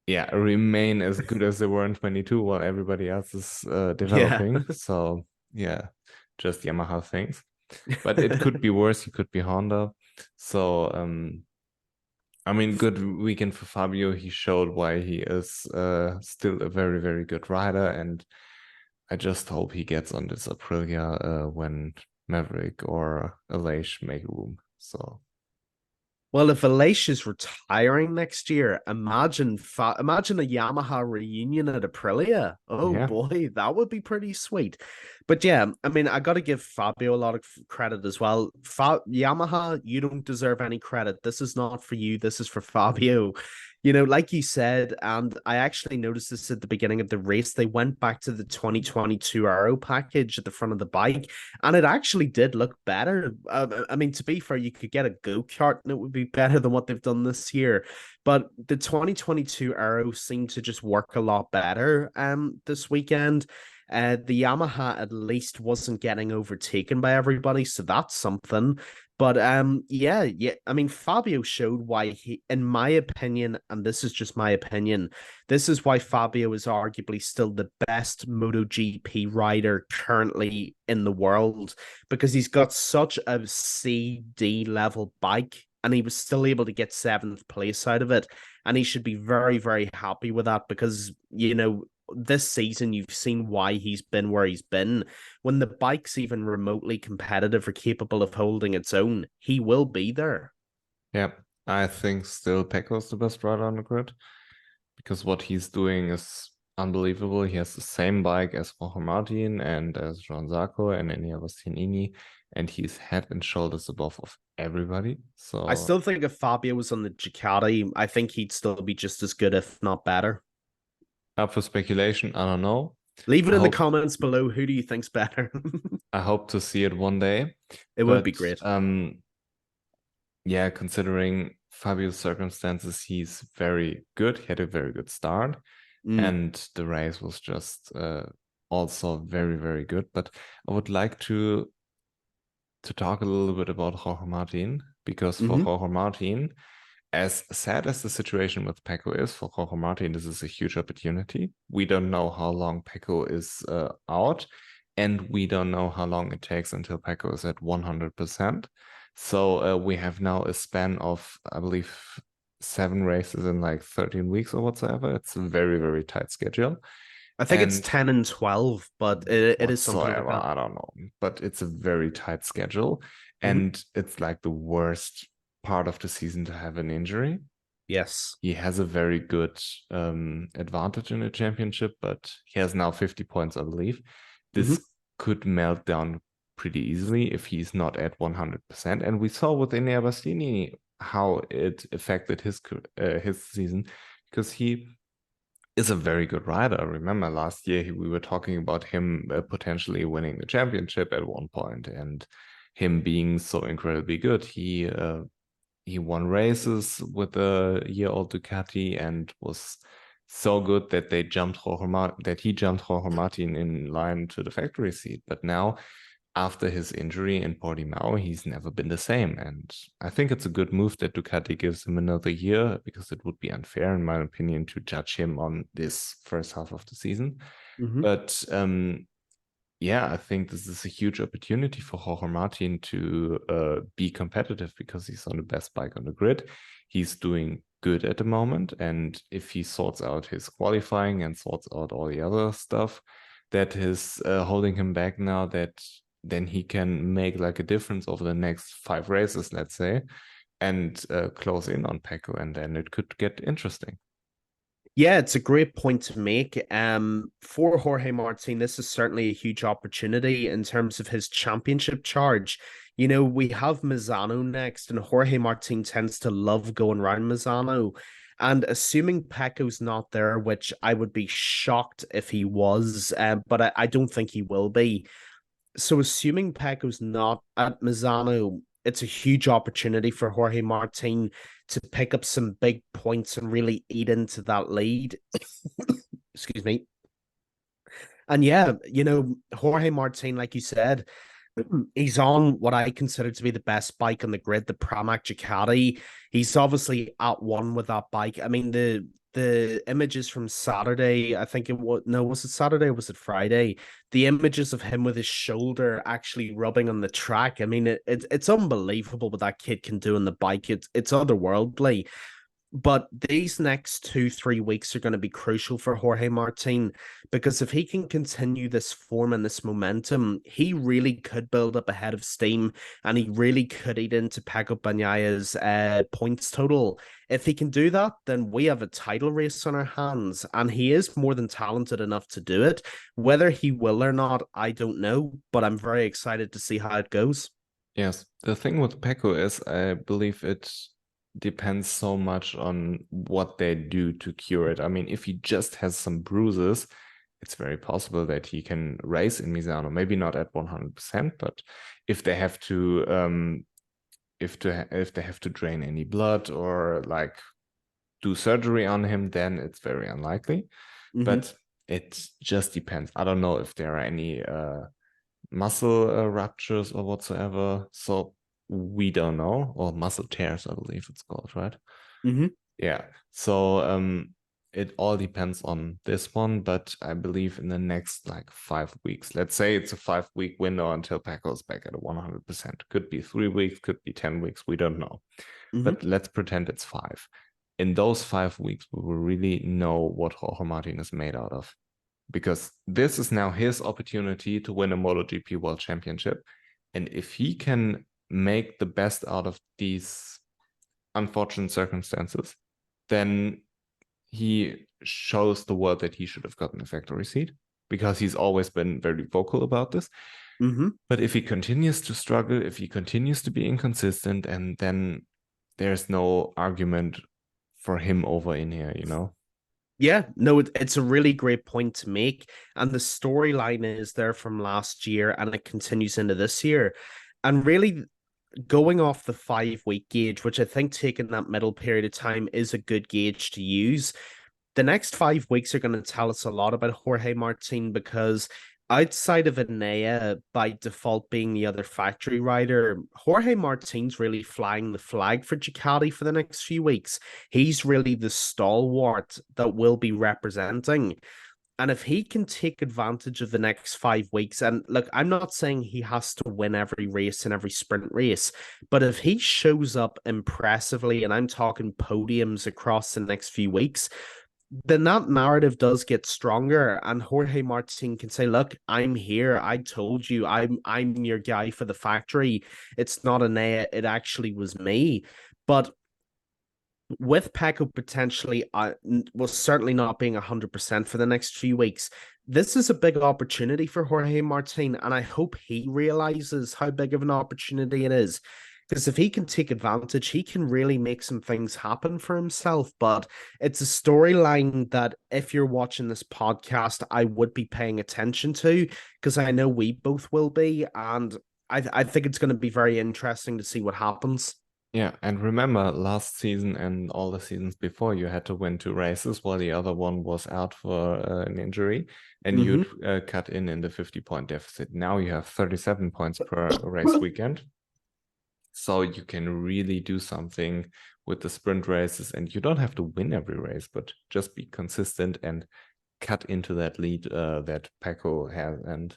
Speaker 1: as good as they were in 22 while everybody else is developing. So yeah, just Yamaha things. But it could be worse. It could be Honda. So I mean, good weekend for Fabio. He showed why he is still a very, very good rider, and I just hope he gets on this Aprilia when Maverick or Aleix make room. So.
Speaker 3: Well, if Aleix is retiring next year, imagine a Yamaha reunion at Aprilia. Oh boy, that would be pretty sweet. But yeah, I mean, I got to give Fabio a lot of credit as well. Yamaha, you don't deserve any credit. This is not for you. This is for Fabio. You know, like you said, and I actually noticed this at the beginning of the race, they went back to the 2022 Aero package at the front of the bike, and it actually did look better. I mean, to be fair, you could get a go-kart and it would be better than what they've done this year. But the 2022 Aero seemed to just work a lot better this weekend. The Yamaha at least wasn't getting overtaken by everybody, so that's something. But yeah, I mean, Fabio showed why he, in my opinion, and this is just my opinion, this is why Fabio is arguably still the best MotoGP rider currently in the world, because he's got such a CD level bike and he was still able to get 7th place out of it. And he should be very, very happy with that because, you know, this season you've seen why he's been where he's been. When the bike's even remotely competitive or capable of holding its own, he will be there.
Speaker 1: Yeah, I think still Pecco's the best rider on the grid because what he's doing is unbelievable. He has the same bike as Jorge Martin and as Joan Zarco and any other Bastianini, and he's head and shoulders above of everybody. So
Speaker 3: I still think if Fabio was on the Ducati, I think he'd still be just as good, if not better.
Speaker 1: Up for speculation, I don't know.
Speaker 3: Leave it in the comments below. Who do you think's better?
Speaker 1: I hope to see it one day.
Speaker 3: It would be great.
Speaker 1: Yeah, considering Fabio's circumstances, he's very good. He had a very good start. And the race was just also very, very good. But I would like to talk a little bit about Jorge Martin, because for Jorge Martin, as sad as the situation with Pecco is, for Jorge Martin, this is a huge opportunity. We don't know how long Pecco is out, and we don't know how long it takes until Pecco is at 100%. So we have now a span of, I believe, 7 races in like 13 weeks or whatsoever. It's a very, very tight schedule.
Speaker 3: I think it's 10 and 12, but it is something like that.
Speaker 1: I don't know, but it's a very tight schedule, and it's like the worst part of the season to have an injury.
Speaker 3: Yes.
Speaker 1: He has a very good advantage in the championship, but he has now 50 points, I believe. This could melt down pretty easily if he's not at 100%. And we saw with Enea Bastianini how it affected his season, because he is a very good rider. Remember last year we were talking about him potentially winning the championship at one point, and him being so incredibly good. He won races with a year-old Ducati and was so good that he jumped Jorge Martin in line to the factory seat. But now after his injury in Portimao, he's never been the same. And I think it's a good move that Ducati gives him another year, because it would be unfair, in my opinion, to judge him on this first half of the season. But yeah, I think this is a huge opportunity for Jorge Martin to be competitive, because he's on the best bike on the grid. He's doing good at the moment. And if he sorts out his qualifying and sorts out all the other stuff that is holding him back now, that then he can make like a difference over the next 5 races, let's say, and close in on Pecco, and then it could get interesting.
Speaker 3: Yeah, it's a great point to make. For Jorge Martin, this is certainly a huge opportunity in terms of his championship charge. You know, we have Misano next, and Jorge Martin tends to love going around Misano. And assuming Pecco's not there, which I would be shocked if he was, but I don't think he will be. So assuming Pecco's not at Misano, it's a huge opportunity for Jorge Martin to pick up some big points and really eat into that lead. Excuse me. And yeah, you know, Jorge Martin, like you said, he's on what I consider to be the best bike on the grid, the Pramac Ducati. He's obviously at one with that bike. I mean, the images from Saturday, I think was it Saturday or was it Friday? The images of him with his shoulder actually rubbing on the track. I mean, it's unbelievable what that kid can do on the bike. It's otherworldly. But these next 2-3 weeks are going to be crucial for Jorge Martin, because if he can continue this form and this momentum, he really could build up a head of steam, and he really could eat into Pecco Bagnaya's points total. If he can do that, then we have a title race on our hands, and he is more than talented enough to do it. Whether he will or not, I don't know, but I'm very excited to see how it goes.
Speaker 1: Yes, the thing with Pecco is, I believe it depends so much on what they do to cure it. I mean, if he just has some bruises, it's very possible that he can race in Misano. Maybe not at 100%, but if they have to if they have to drain any blood or like do surgery on him, then it's very unlikely. But it just depends. I don't know if there are any muscle ruptures or whatsoever. So we don't know, or muscle tears, I believe it's called, right? Yeah. So it all depends on this one, but I believe in the next like 5 weeks, let's say it's a 5-week window until Pecco is back at 100%. Could be 3 weeks, could be 10 weeks, we don't know. But let's pretend it's 5. In those 5 weeks, we will really know what Jorge Martin is made out of, because this is now his opportunity to win a MotoGP World Championship. And if he can make the best out of these unfortunate circumstances, then he shows the world that he should have gotten a factory seat, because he's always been very vocal about this. But if he continues to struggle, if he continues to be inconsistent, and then there's no argument for him over in here, you know?
Speaker 3: Yeah, no, it's a really great point to make. And the storyline is there from last year, and it continues into this year. And really, going off the 5-week gauge, which I think taking that middle period of time is a good gauge to use, the next 5 weeks are going to tell us a lot about Jorge Martin, because outside of Enea by default being the other factory rider, Jorge Martin's really flying the flag for Ducati for the next few weeks. He's really the stalwart that will be representing. And if he can take advantage of the next 5 weeks, and look, I'm not saying he has to win every race and every sprint race, but if he shows up impressively, and I'm talking podiums across the next few weeks, then that narrative does get stronger, and Jorge Martin can say, look, I'm here. I told you, I'm your guy for the factory. It's not Enea, it actually was me. But with Pecco potentially was certainly not being 100% for the next few weeks, this is a big opportunity for Jorge Martin, and I hope he realizes how big of an opportunity it is. Because if he can take advantage, he can really make some things happen for himself. But it's a storyline that if you're watching this podcast, I would be paying attention to, because I know we both will be. And I think it's going to be very interesting to see what happens.
Speaker 1: Yeah, and remember last season and all the seasons before, you had to win 2 races while the other one was out for an injury, and you'd cut in the 50-point deficit. Now you have 37 points per race weekend, so you can really do something with the sprint races, and you don't have to win every race, but just be consistent and cut into that lead that Pecco has. And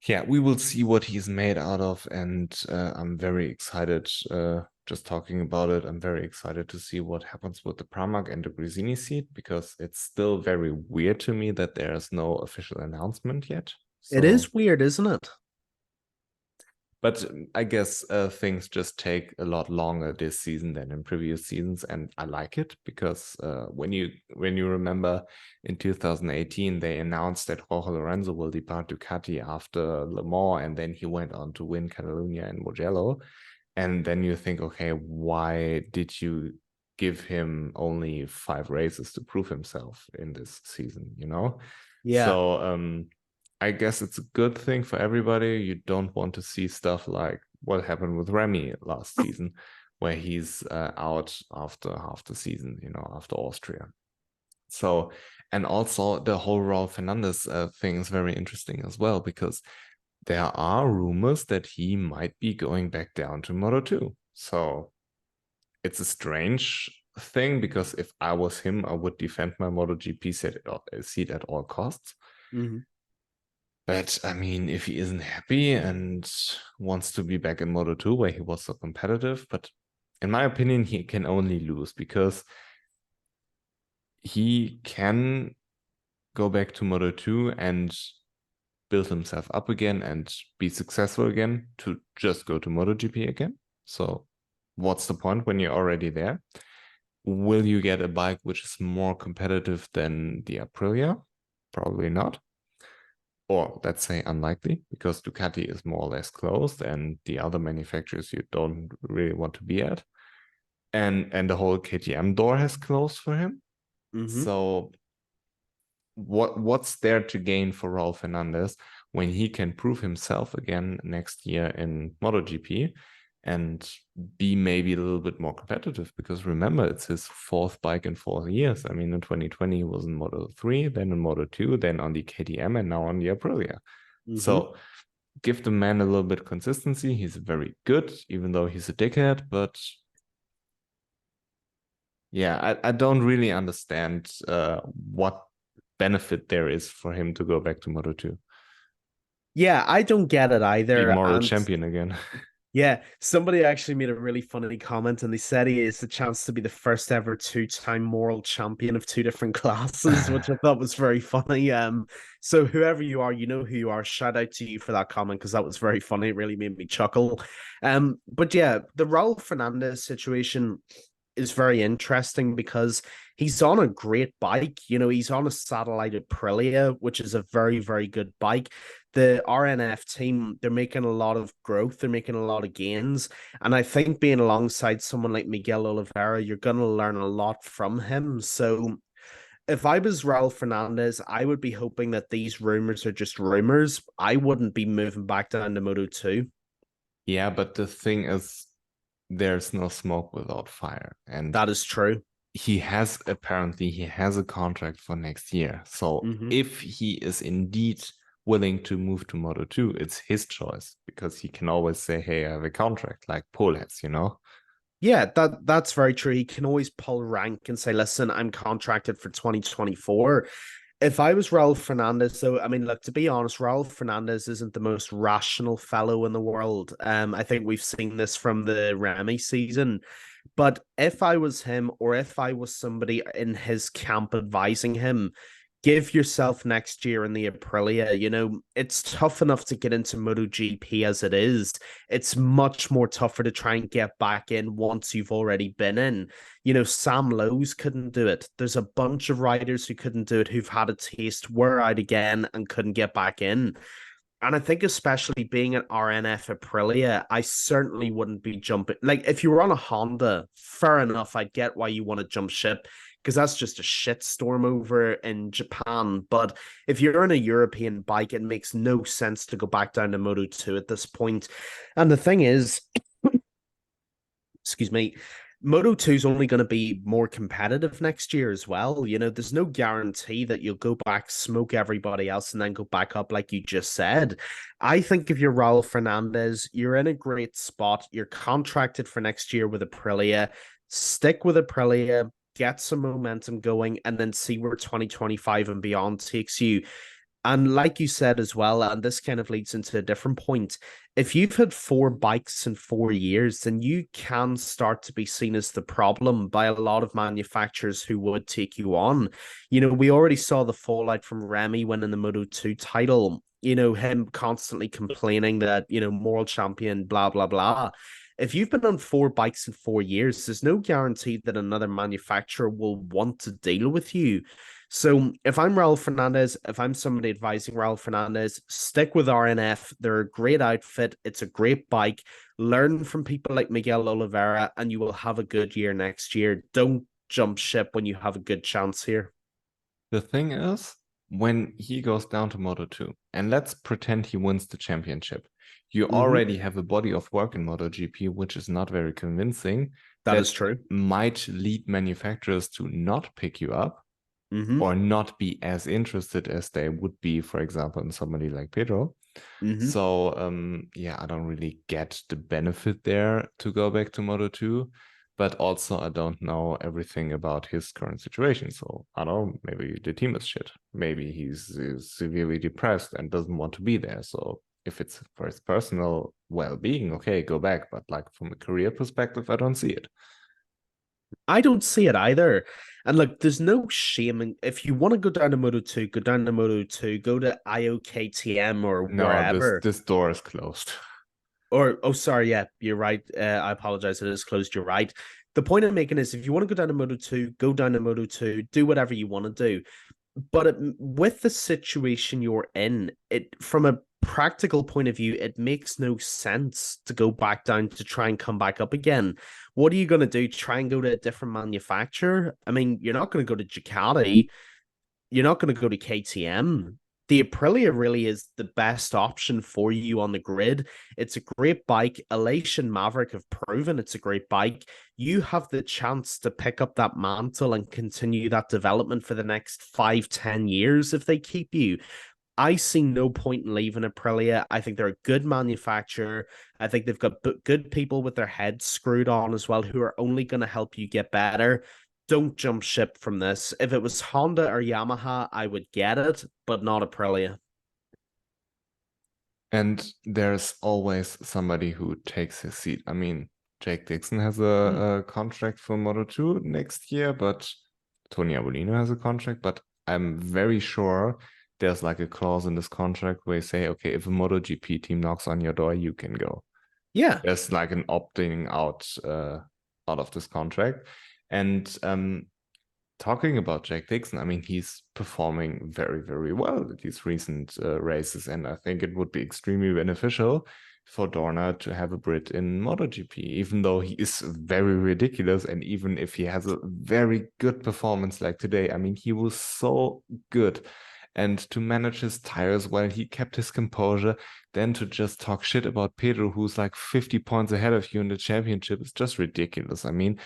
Speaker 1: yeah, we will see what he's made out of, and I'm very excited just talking about it. I'm very excited to see what happens with the Pramac and the Gresini seat, because it's still very weird to me that there's no official announcement yet.
Speaker 3: It is weird, isn't it?
Speaker 1: But I guess things just take a lot longer this season than in previous seasons, and I like it because when you remember in 2018 they announced that Jorge Lorenzo will depart Ducati after Le Mans, and then he went on to win Catalunya and Mugello, and then you think, okay, why did you give him only 5 races to prove himself in this season?
Speaker 3: Yeah.
Speaker 1: So I guess it's a good thing for everybody. You don't want to see stuff like what happened with Remy last season, where he's out after half the season, after Austria. So, and also the whole Raul Fernandez thing is very interesting as well, because there are rumors that he might be going back down to Moto2. So it's a strange thing, because if I was him, I would defend my MotoGP seat at all costs. But I mean, if he isn't happy and wants to be back in Moto2 where he was so competitive, but in my opinion, he can only lose, because he can go back to Moto2 and build himself up again and be successful again to just go to MotoGP again. So what's the point when you're already there? Will you get a bike which is more competitive than the Aprilia? Probably not. Or let's say unlikely, because Ducati is more or less closed and the other manufacturers you don't really want to be at. And the whole KTM door has closed for him. So what's there to gain for Raul Fernandez when he can prove himself again next year in MotoGP and be maybe a little bit more competitive? Because remember, it's his 4th bike in 4 years. I mean, in 2020 he was in Moto3, then in Moto2, then on the KTM, and now on the Aprilia. So give the man a little bit of consistency. He's very good, even though he's a dickhead, but yeah, I don't really understand what benefit there is for him to go back to Moto2.
Speaker 3: Yeah, I don't get it either.
Speaker 1: Be moral champion again.
Speaker 3: Yeah, somebody actually made a really funny comment, and they said he is the chance to be the first ever 2-time moral champion of 2 different classes, which I thought was very funny. So whoever you are, you know who you are. Shout out to you for that comment, because that was very funny. It really made me chuckle. But yeah, the Raul Fernandez situation is very interesting because he's on a great bike. He's on a satellite Aprilia, which is a very, very good bike. The RNF team, they're making a lot of growth. They're making a lot of gains. And I think being alongside someone like Miguel Oliveira, you're going to learn a lot from him. So if I was Raul Fernandez, I would be hoping that these rumors are just rumors. I wouldn't be moving back down to Moto2.
Speaker 1: Yeah, but the thing is, there's no smoke without fire. And
Speaker 3: that is true.
Speaker 1: He has a contract for next year. So if he is indeed willing to move to Moto2, it's his choice, because he can always say, hey, I have a contract, like Paul has,
Speaker 3: Yeah, that's very true. He can always pull rank and say, listen, I'm contracted for 2024. If I was Raul Fernandez, though, I mean, look, to be honest, Raul Fernandez isn't the most rational fellow in the world. I think we've seen this from the Remy season. But if I was him, or if I was somebody in his camp advising him, give yourself next year in the Aprilia. It's tough enough to get into MotoGP as it is. It's much more tougher to try and get back in once you've already been in. Sam Lowes couldn't do it. There's a bunch of riders who couldn't do it, who've had a taste, were out again, and couldn't get back in. And I think especially being an RNF Aprilia, I certainly wouldn't be jumping. Like, if you were on a Honda, fair enough, I get why you want to jump ship, because that's just a shitstorm over in Japan. But if you're on a European bike, it makes no sense to go back down to Moto2 at this point. And the thing is, excuse me, Moto 2 is only going to be more competitive next year as well. You know, there's no guarantee that you'll go back, smoke everybody else, and then go back up like you just said. I think if you're Raul Fernandez, you're in a great spot. You're contracted for next year with Aprilia. Stick with Aprilia, get some momentum going, and then see where 2025 and beyond takes you. And like you said as well, and this kind of leads into a different point. If you've had 4 bikes in 4 years, then you can start to be seen as the problem by a lot of manufacturers who would take you on. You know, we already saw the fallout from Remy winning the Moto2 title, you know, him constantly complaining that, you know, moral champion, blah, blah, blah. If you've been on 4 bikes in 4 years, there's no guarantee that another manufacturer will want to deal with you. So if I'm Raul Fernandez, if I'm somebody advising Raul Fernandez, stick with RNF. They're a great outfit. It's a great bike. Learn from people like Miguel Oliveira, and you will have a good year next year. Don't jump ship when you have a good chance here.
Speaker 1: The thing is, when he goes down to Moto2, and let's pretend he wins the championship, you already have a body of work in MotoGP, which is not very convincing.
Speaker 3: That is true.
Speaker 1: Might lead manufacturers to not pick you up. Or not be as interested as they would be, for example, in somebody like Pedro. So, yeah, I don't really get the benefit there to go back to Moto2, but also I don't know everything about his current situation. So, I don't know, maybe the team is shit. Maybe he's severely depressed and doesn't want to be there. So, if it's for his personal well-being, okay, go back. But like from a career perspective, I don't see it.
Speaker 3: I don't see it either. And look, there's no shame if you want to go down to Moto2, go down to Moto2, go to IOKTM or wherever.
Speaker 1: This door is closed.
Speaker 3: Or, oh, sorry, yeah, you're right. I apologize, it is closed. You're right. The point I'm making is if you want to go down to Moto2, go down to Moto2, do whatever you want to do. But with the situation you're in, it from a practical point of view, it makes no sense to go back down to try and come back up again. What are you going to do? Try and go to a different manufacturer? I mean, you're not going to go to Ducati. You're not going to go to KTM. The Aprilia really is the best option for you on the grid. It's a great bike. Elation Maverick have proven it's a great bike. You have the chance to pick up that mantle and continue that development for the next 5-10 years if they keep you. I see no point in leaving Aprilia. I think they're a good manufacturer. I think they've got good people with their heads screwed on as well who are only going to help you get better. Don't jump ship from this. If it was Honda or Yamaha, I would get it, but not Aprilia.
Speaker 1: And there's always somebody who takes his seat. I mean, Jake Dixon has a contract for Moto2 next year, but Tony Arbolino has a contract. But I'm very sure there's like a clause in this contract where you say, okay, if a MotoGP team knocks on your door, you can go.
Speaker 3: Yeah.
Speaker 1: There's like an opting out of this contract. And talking about Jack Dixon, I mean, he's performing very, very well at these recent races. And I think it would be extremely beneficial for Dorna to have a Brit in MotoGP, even though he is very ridiculous. And even if he has a very good performance like today, I mean, he was so good. And to manage his tires well, he kept his composure. Then to just talk shit about Pedro, who's like 50 points ahead of you in the championship, is just ridiculous. I mean,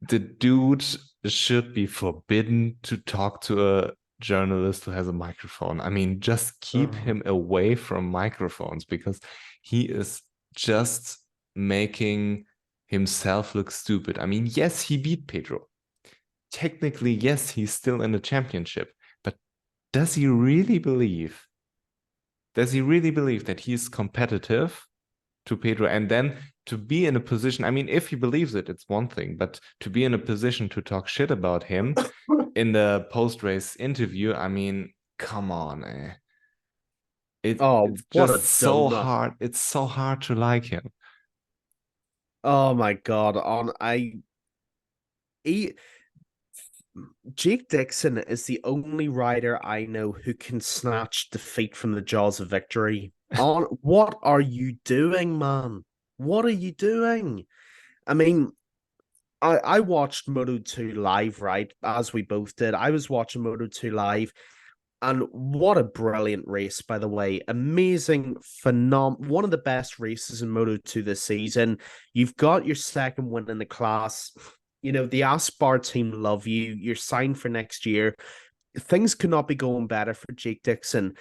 Speaker 1: the dude should be forbidden to talk to a journalist who has a microphone. I mean, just keep him away from microphones because he is just making himself look stupid. I mean, yes, he beat Pedro. Technically, yes, he's still in the championship. But does he really believe that he's competitive to Pedro? And then to be in a position, I mean, if he believes it, it's one thing, but to be in a position to talk shit about him in the post-race interview, I mean, come on. It's just so hard. It's so hard to like him.
Speaker 3: Oh my God. Jake Dixon is the only rider I know who can snatch defeat from the jaws of victory. What are you doing, man? What are you doing? I mean, I watched Moto2 live, right? As we both did. I was watching Moto2 live. And what a brilliant race, by the way. Amazing, one of the best races in Moto2 this season. You've got your second win in the class. You know, the Aspar team love you. You're signed for next year. Things could not be going better for Jake Dixon.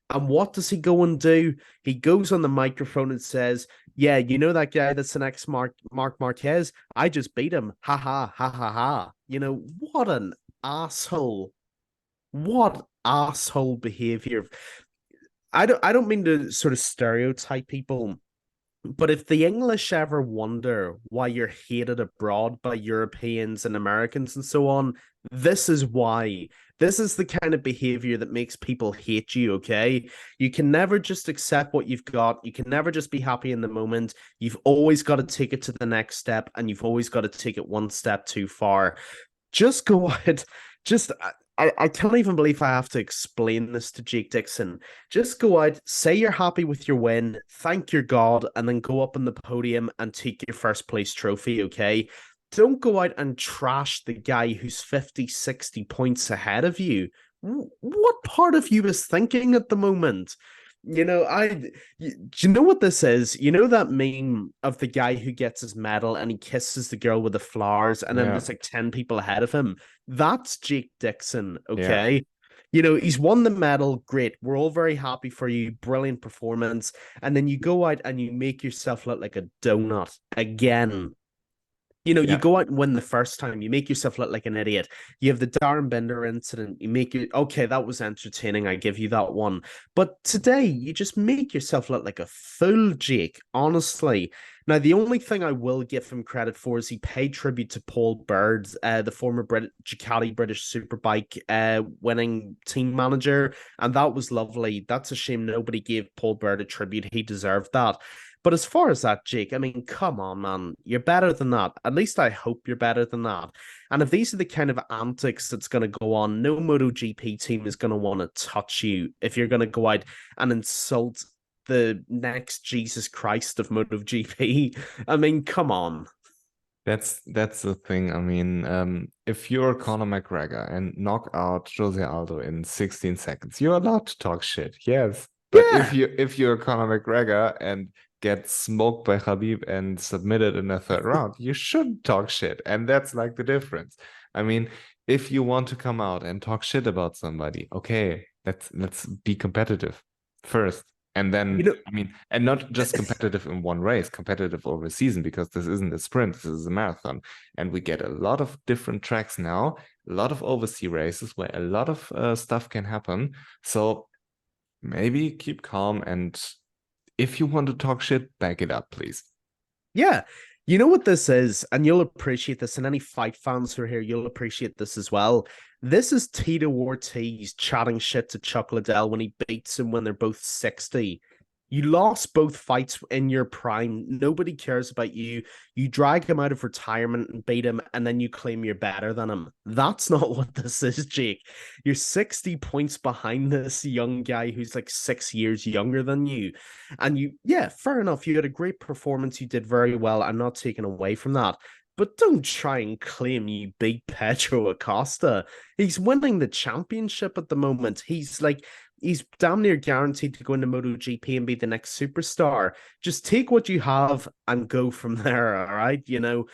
Speaker 3: And what does he go and do? He goes on the microphone and says, yeah, you know that guy that's the next Mark Marquez? I just beat him. Ha ha, ha ha ha. You know, what an asshole. What asshole behavior. I don't mean to sort of stereotype people, but if the English ever wonder why you're hated abroad by Europeans and Americans and so on, this is why. This is the kind of behavior that makes people hate you, okay? You can never just accept what you've got. You can never just be happy in the moment. You've always got to take it to the next step, and you've always got to take it one step too far. Just go ahead. Just I can't even believe I have to explain this to Jake Dixon. Just go out, say you're happy with your win, thank your God, and then go up on the podium and take your first place trophy, okay? Don't go out and trash the guy who's 50, 60 points ahead of you. What part of you is thinking at the moment? You know, do you know what this is? You know that meme of the guy who gets his medal and he kisses the girl with the flowers, and then there's like 10 people ahead of him? That's Jake Dixon, okay? Yeah. You know, he's won the medal. Great. We're all very happy for you. Brilliant performance. And then you go out and you make yourself look like a donut again. You know, you go out and win the first time, you make yourself look like an idiot. You have the Darren Binder incident, you make it, okay, that was entertaining, I give you that one. But today, you just make yourself look like a fool, Jake, honestly. Now, the only thing I will give him credit for is he paid tribute to Paul Bird, the former Ducati British Superbike winning team manager, and that was lovely. That's a shame nobody gave Paul Bird a tribute. He deserved that. But as far as that, Jake, I mean, come on, man. You're better than that. At least I hope you're better than that. And if these are the kind of antics that's going to go on, no MotoGP team is going to want to touch you if you're going to go out and insult the next Jesus Christ of MotoGP. I mean, come on.
Speaker 1: That's the thing. I mean, if you're Conor McGregor and knock out Jose Aldo in 16 seconds, you're allowed to talk shit. Yes. But if you're Conor McGregor and get smoked by Khabib and submitted in the third round, you shouldn't talk shit. And that's like the difference. I mean, if you want to come out and talk shit about somebody, okay, let's be competitive first. And then, I mean, and not just competitive in one race, competitive over a season, because this isn't a sprint, this is a marathon. And we get a lot of different tracks now, a lot of overseas races where a lot of stuff can happen. So maybe keep calm, and if you want to talk shit, back it up, please.
Speaker 3: Yeah. You know what this is, and you'll appreciate this, and any fight fans who are here, you'll appreciate this as well. This is Tito Ortiz chatting shit to Chuck Liddell when he beats him when they're both 60. You lost both fights in your prime. Nobody cares about you. You drag him out of retirement and beat him, and then you claim you're better than him. That's not what this is, Jake. You're 60 points behind this young guy who's like 6 years younger than you. And fair enough. You had a great performance. You did very well. I'm not taking away from that. But don't try and claim you beat Pedro Acosta. He's winning the championship at the moment. He's damn near guaranteed to go into MotoGP and be the next superstar. Just take what you have and go from there, all right? You know,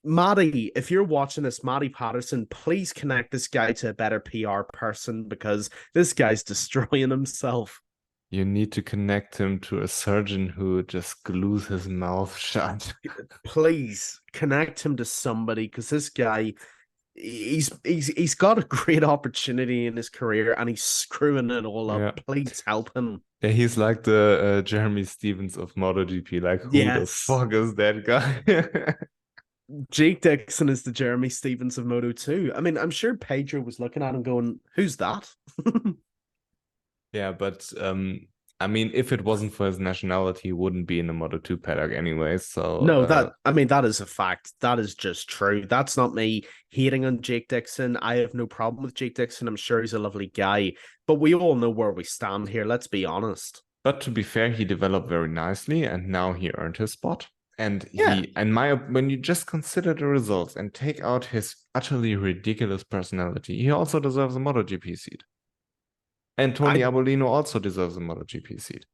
Speaker 3: Matty, if you're watching this, Matty Patterson, please connect this guy to a better PR person, because this guy's destroying himself.
Speaker 1: You need to connect him to a surgeon who just glues his mouth shut.
Speaker 3: Please connect him to somebody, because this guy, he's got a great opportunity in his career and he's screwing it all up. Yeah. Please help him.
Speaker 1: Yeah, he's like the Jeremy Stevens of MotoGP. Like, who the fuck is that guy?
Speaker 3: Jake Dixon is the Jeremy Stevens of Moto2. I mean, I'm sure Pedro was looking at him going, who's that?
Speaker 1: Yeah, but I mean, if it wasn't for his nationality, he wouldn't be in the Moto2 paddock anyway. So
Speaker 3: no, that is a fact. That is just true. That's not me hating on Jake Dixon. I have no problem with Jake Dixon. I'm sure he's a lovely guy, but we all know where we stand here. Let's be honest.
Speaker 1: But to be fair, he developed very nicely, and now he earned his spot. And when you just consider the results and take out his utterly ridiculous personality, he also deserves a MotoGP seat. And Tony Arbolino also deserves a MotoGP seat.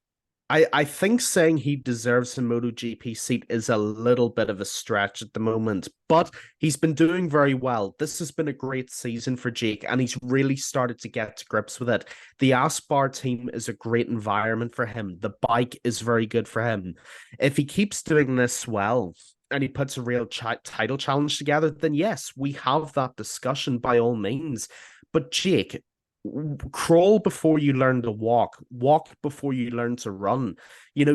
Speaker 3: I think saying he deserves a MotoGP seat is a little bit of a stretch at the moment, but he's been doing very well. This has been a great season for Jake, and he's really started to get to grips with it. The Aspar team is a great environment for him. The bike is very good for him. If he keeps doing this well, and he puts a real title challenge together, then yes, we have that discussion by all means. But Jake, crawl before you learn to walk before you learn to run.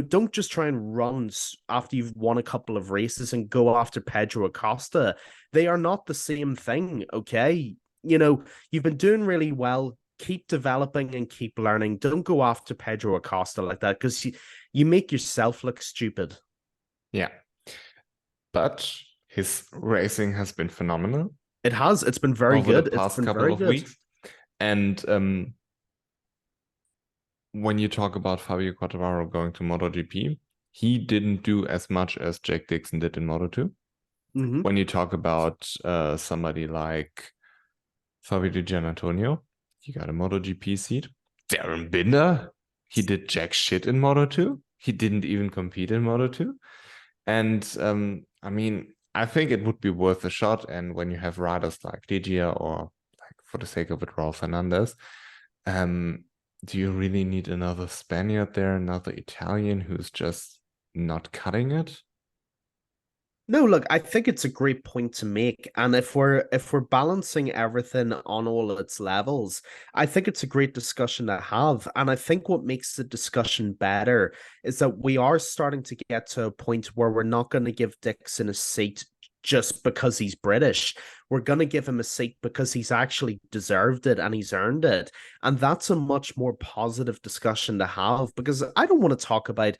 Speaker 3: Don't just try and run after you've won a couple of races and go after Pedro Acosta. They are not the same thing. Okay, you've been doing really well. Keep developing and keep learning. Don't go after Pedro Acosta like that, because you make yourself look stupid.
Speaker 1: Yeah, but his racing has been phenomenal.
Speaker 3: It's been very
Speaker 1: over
Speaker 3: good
Speaker 1: the past
Speaker 3: it's been
Speaker 1: couple
Speaker 3: very
Speaker 1: of
Speaker 3: good.
Speaker 1: weeks. And when you talk about Fabio Quartararo going to MotoGP, he didn't do as much as Jack Dixon did in Moto2.
Speaker 3: Mm-hmm.
Speaker 1: When you talk about somebody like Fabio Di Giannantonio, he got a MotoGP seat. Darren Binder, he did jack shit in Moto2. He didn't even compete in Moto2. And I mean, I think it would be worth a shot. And when you have riders like Ligia or, like, for the sake of it, Raul Fernandez, do you really need another Spaniard there, another Italian who's just not cutting it?
Speaker 3: No, look, I think it's a great point to make. And if we're balancing everything on all of its levels, I think it's a great discussion to have. And I think what makes the discussion better is that we are starting to get to a point where we're not going to give Dixon a seat just because he's British. We're going to give him a seat because he's actually deserved it and he's earned it. And that's a much more positive discussion to have, because I don't want to talk about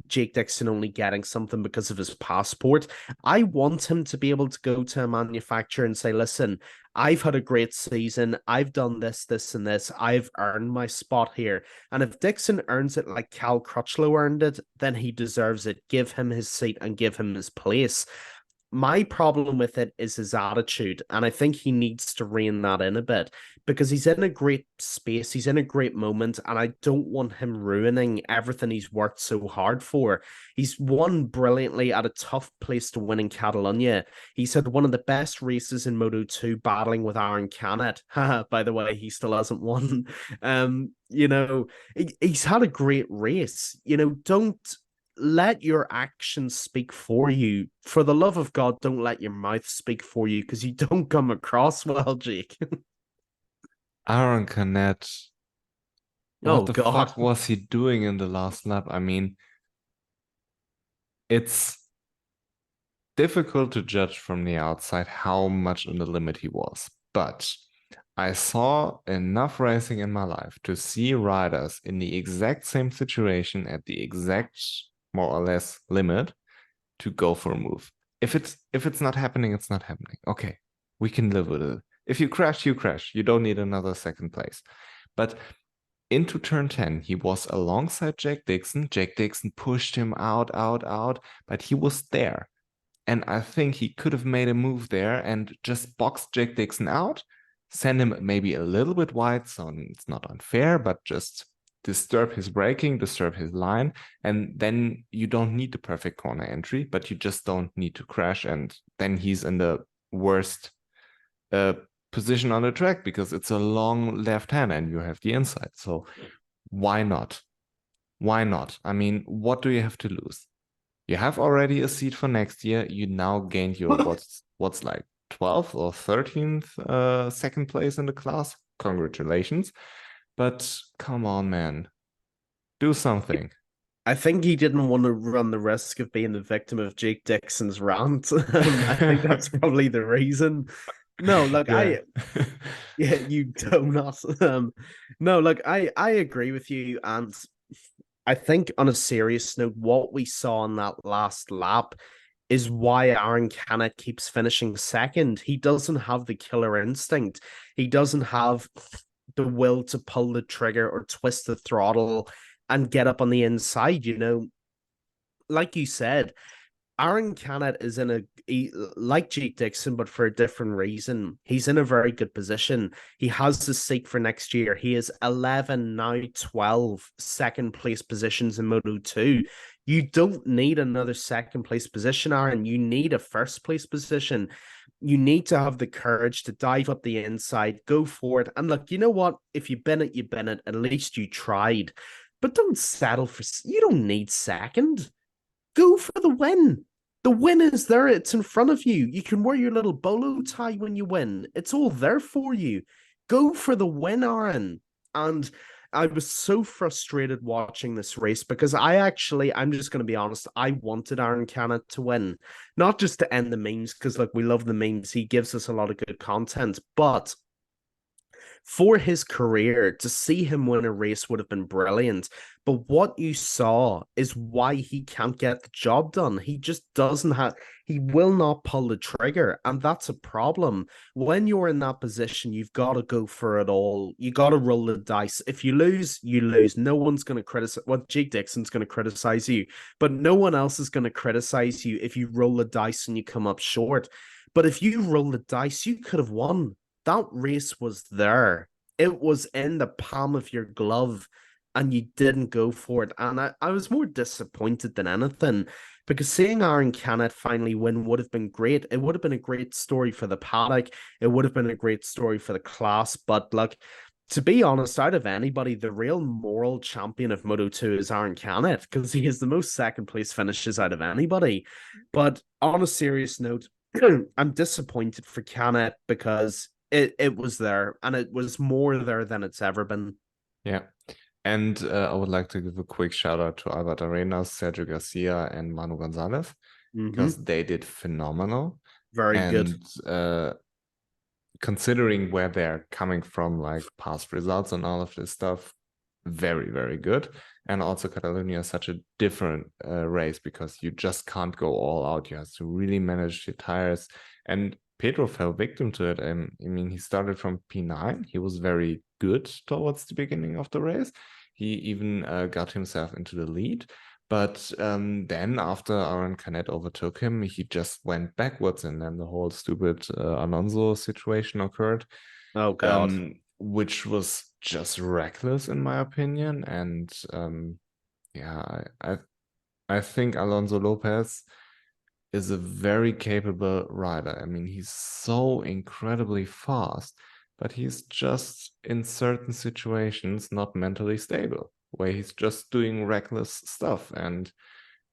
Speaker 3: Jake Dixon only getting something because of his passport. I want him to be able to go to a manufacturer and say, listen, I've had a great season. I've done this, this, and this. I've earned my spot here. And if Dixon earns it like Cal Crutchlow earned it, then he deserves it. Give him his seat and give him his place. My problem with it is his attitude, and I think he needs to rein that in a bit, because he's in a great space, he's in a great moment, and I don't want him ruining everything he's worked so hard for. He's won brilliantly at a tough place to win in Catalunya. He's had one of the best races in Moto2, battling with Aaron Canet. By the way, he still hasn't won. He's had a great race. Don't let your actions speak for you. For the love of God, don't let your mouth speak for you, because you don't come across well, Jake.
Speaker 1: Aaron Canet, what the
Speaker 3: God.
Speaker 1: fuck was he doing in the last lap? I mean, it's difficult to judge from the outside how much on the limit he was, but I saw enough racing in my life to see riders in the exact same situation at the exact, more or less, limit to go for a move. If it's not happening, it's not happening. Okay, we can live with it. If you crash, you crash. You don't need another second place. But into turn 10, he was alongside Jack Dixon. Jack Dixon pushed him out, but he was there. And I think he could have made a move there and just boxed Jack Dixon out, send him maybe a little bit wide, so it's not unfair, but just disturb his braking, disturb his line, and then you don't need the perfect corner entry, but you just don't need to crash, and then he's in the worst position on the track because it's a long left hand and you have the inside. So why not? Why not? I mean, what do you have to lose? You have already a seat for next year. You now gained your what's like 12th or 13th second place in the class. Congratulations. But come on, man. Do something.
Speaker 3: I think he didn't want to run the risk of being the victim of Jake Dixon's rant. I think that's probably the reason. No, look,
Speaker 1: yeah.
Speaker 3: yeah, you donut. No, look, I agree with you, and I think on a serious note, what we saw on that last lap is why Aaron Canet keeps finishing second. He doesn't have the killer instinct. He doesn't have the will to pull the trigger or twist the throttle and get up on the inside. Like you said, Aaron Canet is like Jake Dixon, but for a different reason. He's in a very good position. He has the seat for next year. He is 11, now 12 second place positions in Moto 2. You don't need another second place position, Aaron. You need a first place position. You need to have the courage to dive up the inside, go for it. And look, you know what? If you've been it, you've been it. At least you tried. But don't settle for, you don't need second. Go for the win. The win is there. It's in front of you. You can wear your little bolo tie when you win. It's all there for you. Go for the win, Aaron. And I was so frustrated watching this race because I'm just going to be honest, I wanted Aaron Canet to win. Not just to end the memes, because look, we love the memes. He gives us a lot of good content, but for his career, to see him win a race would have been brilliant. But what you saw is why he can't get the job done. He just doesn't have, he will not pull the trigger. And that's a problem. When you're in that position, you've got to go for it all. You got to roll the dice. If you lose, you lose. No one's going to criticize, well, Jake Dixon's going to criticize you, but no one else is going to criticize you if you roll the dice and you come up short. But if you roll the dice, you could have won. That race was there. It was in the palm of your glove and you didn't go for it. And I was more disappointed than anything because seeing Aaron Canet finally win would have been great. It would have been a great story for the paddock. It would have been a great story for the class. But like, to be honest, out of anybody, the real moral champion of Moto2 is Aaron Canet because he has the most second place finishes out of anybody. But on a serious note, I'm disappointed for Canet because it was there, and it was more there than it's ever been.
Speaker 1: Yeah. And I would like to give a quick shout out to Albert Arenas, Sergio Garcia, and Manu Gonzalez because they did phenomenal.
Speaker 3: Very good.
Speaker 1: Considering where they're coming from, like past results and all of this stuff, very, very good. And also Catalunya is such a different race because you just can't go all out. You have to really manage your tires. And Pedro fell victim to it. I mean, he started from P9. He was very good towards the beginning of the race. He even got himself into the lead. But then after Aaron Canet overtook him, he just went backwards. And then the whole stupid Alonso situation occurred.
Speaker 3: Oh, God.
Speaker 1: Which was just reckless, in my opinion. And yeah, I think Alonso Lopez is a very capable rider. I mean, he's so incredibly fast, but he's just in certain situations not mentally stable, where he's just doing reckless stuff. And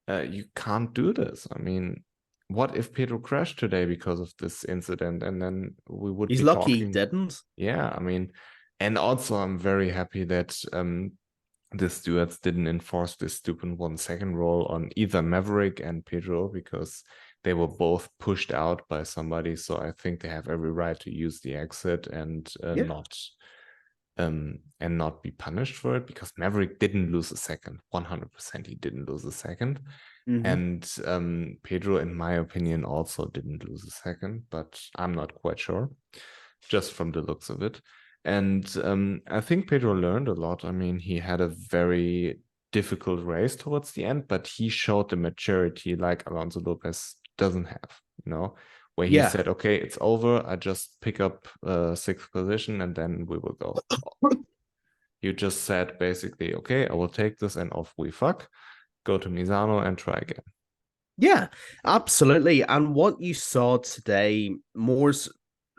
Speaker 1: you can't do this. I mean, what if Pedro crashed today because of this incident? And then we would
Speaker 3: He's
Speaker 1: be
Speaker 3: lucky
Speaker 1: talking...
Speaker 3: he didn't.
Speaker 1: Yeah, I mean, and also I'm very happy that the stewards didn't enforce this stupid 1 second rule on either Maverick and Pedro because they were both pushed out by somebody. So I think they have every right to use the exit and not be punished for it, because Maverick didn't lose a second. 100% he didn't lose a second. And Pedro, in my opinion, also didn't lose a second, but I'm not quite sure, just from the looks of it. And I think Pedro learned a lot. I mean, he had a very difficult race towards the end, but he showed the maturity like Alonso Lopez doesn't have, where he said, okay, it's over. I just pick up 6th position and then we will go. You just said basically, okay, I will take this and off we fuck, go to Misano and try again.
Speaker 3: Yeah, absolutely. And what you saw today,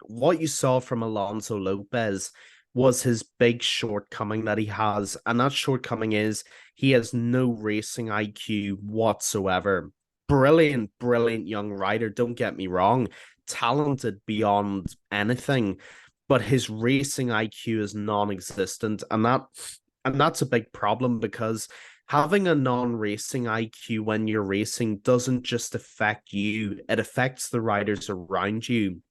Speaker 3: what you saw from Alonso Lopez was his big shortcoming that he has. And that shortcoming is he has no racing IQ whatsoever. Brilliant, brilliant young rider. Don't get me wrong. Talented beyond anything. But his racing IQ is non-existent. And that's a big problem because having a non-racing IQ when you're racing doesn't just affect you. It affects the riders around you.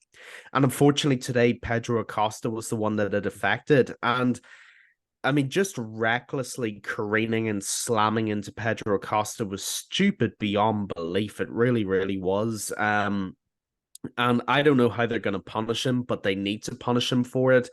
Speaker 3: And unfortunately today, Pedro Acosta was the one that it affected. And I mean, just recklessly careening and slamming into Pedro Acosta was stupid beyond belief. It really, really was. And I don't know how they're going to punish him, but they need to punish him for it.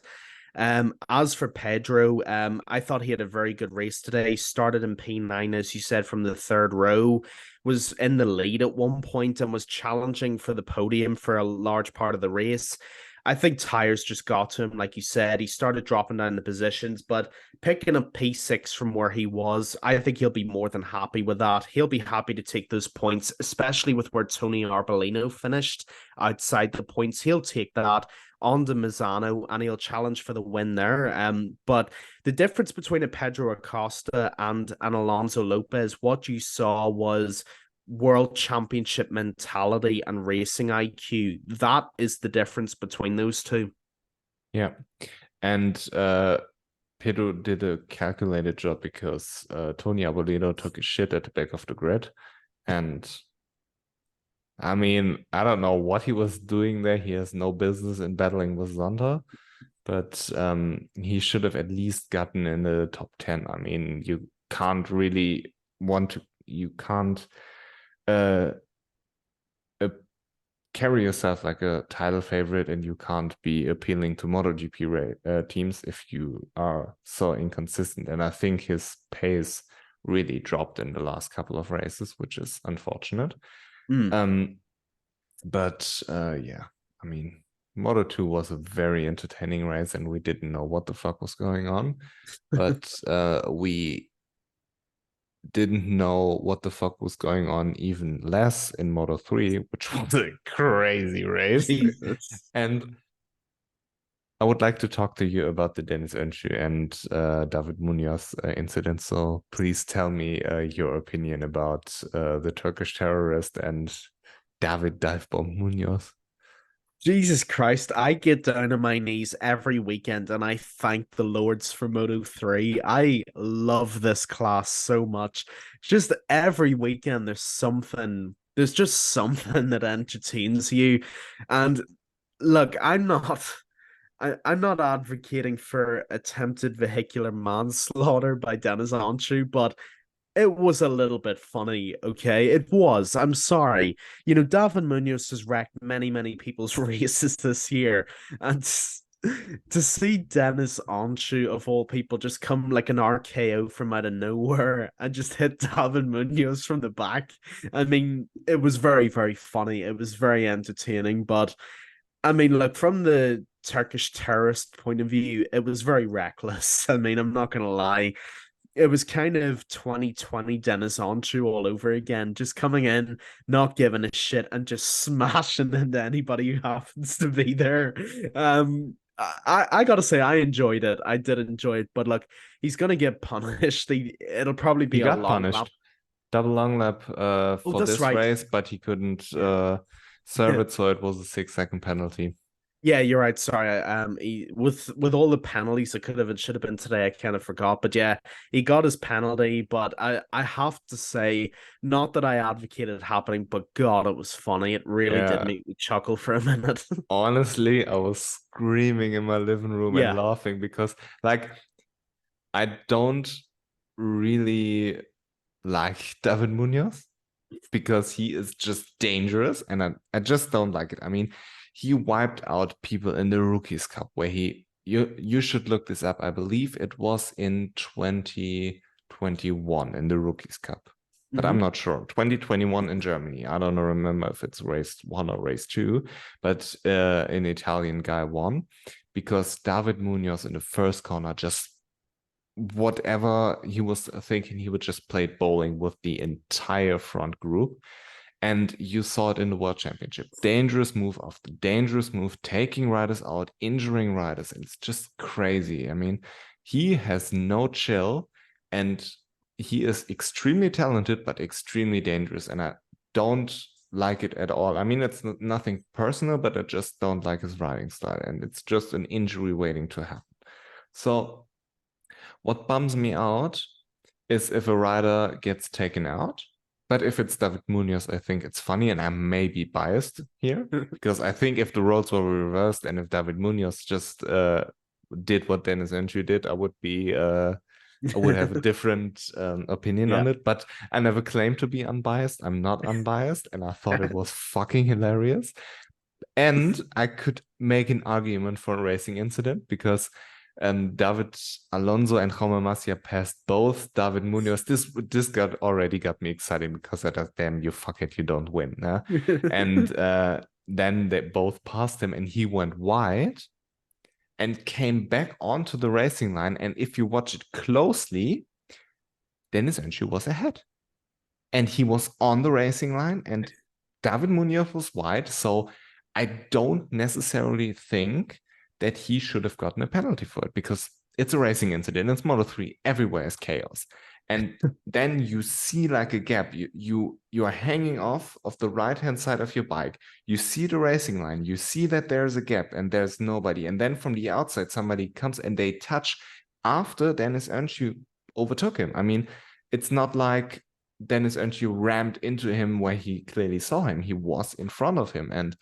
Speaker 3: As for Pedro, I thought he had a very good race today. He started in P9, as you said, from the third row, was in the lead at one point and was challenging for the podium for a large part of the race. I think tires just got to him, like you said. He started dropping down the positions, but picking up P6 from where he was, I think he'll be more than happy with that. He'll be happy to take those points, especially with where Tony Arbolino finished outside the points. He'll take that on to Mazzano and he'll challenge for the win there. But the difference between a Pedro Acosta and an Alonso Lopez, what you saw was world championship mentality and racing IQ. That is the difference between those two.
Speaker 1: Yeah. And Pedro did a calculated job because Tony Arbolino took a shit at the back of the grid. And I mean, I don't know what he was doing there. He has no business in battling with Zonta, but he should have at least gotten in the top 10. I mean, you can't really carry yourself like a title favorite, and you can't be appealing to MotoGP teams if you are so inconsistent. And I think his pace really dropped in the last couple of races, which is unfortunate. But yeah, I mean, Moto2 was a very entertaining race, and we didn't know what the fuck was going on. But we didn't know what the fuck was going on even less in Moto3, which was a crazy race.
Speaker 3: Jesus.
Speaker 1: And I would like to talk to you about the Dennis Öncü and David Munoz incident. So please tell me your opinion about the Turkish terrorist and David Divebomb Munoz.
Speaker 3: Jesus Christ, I get down on my knees every weekend and I thank the Lords for Moto3. I love this class so much. Just every weekend there's just something that entertains you. And look, I'm not advocating for attempted vehicular manslaughter by Dennis Öncü, but it was a little bit funny, okay? It was. I'm sorry. You know, David Munoz has wrecked many, many people's races this year. And to see Dennis Öncü, of all people, just come like an RKO from out of nowhere and just hit David Munoz from the back. I mean, it was very, very funny. It was very entertaining. But, I mean, look, from the Turkish terrorist point of view, it was very reckless. I mean, I'm not going to lie, it was kind of 2020 Dennis Öncü all over again, just coming in, not giving a shit, and just smashing into anybody who happens to be there. I gotta say, I enjoyed it. I did enjoy it, but look, he's gonna get punished. It'll probably be
Speaker 1: a long punished. Lap. Double long lap for this race, but he couldn't serve it, so it was a 6-second penalty.
Speaker 3: Yeah, you're right. Sorry. With all the penalties it should have been today, I kind of forgot. But yeah, he got his penalty. But I have to say, not that I advocated it happening, but God, it was funny. It really did make me chuckle for a minute.
Speaker 1: Honestly, I was screaming in my living room and laughing because, like, I don't really like David Munoz because he is just dangerous, and I just don't like it. I mean, he wiped out people in the Rookies Cup where you should look this up. I believe it was in 2021 in the Rookies Cup, but I'm not sure. 2021 in Germany. I don't remember if it's race 1 or race 2, but an Italian guy won because David Munoz in the first corner just whatever he was thinking, he would just play bowling with the entire front group. And you saw it in the World Championship. Dangerous move after dangerous move, taking riders out, injuring riders. It's just crazy. I mean, he has no chill, and he is extremely talented, but extremely dangerous. And I don't like it at all. I mean, it's nothing personal, but I just don't like his riding style. And it's just an injury waiting to happen. So what bums me out is if a rider gets taken out. But if it's David Munoz, I think it's funny, and I may be biased here because I think if the roles were reversed and if David Munoz just did what Dennis Öncü did, I would have a different opinion on it. But I never claimed to be unbiased. I'm not unbiased, and I thought it was fucking hilarious. And I could make an argument for a racing incident because David Alonso and Jaume Masia passed both David Munoz. This already got me excited because I thought, damn, you fuck it, you don't win. Yeah? And then they both passed him and he went wide and came back onto the racing line. And if you watch it closely, Dennis Öncü was ahead. And he was on the racing line and David Munoz was wide. So I don't necessarily think that he should have gotten a penalty for it because it's a racing incident. It's Moto3. Everywhere is chaos. And then you see like a gap. You are hanging off of the right-hand side of your bike. You see the racing line. You see that there's a gap and there's nobody. And then from the outside, somebody comes and they touch after Dennis Öncü overtook him. I mean, it's not like Dennis Öncü rammed into him where he clearly saw him. He was in front of him. And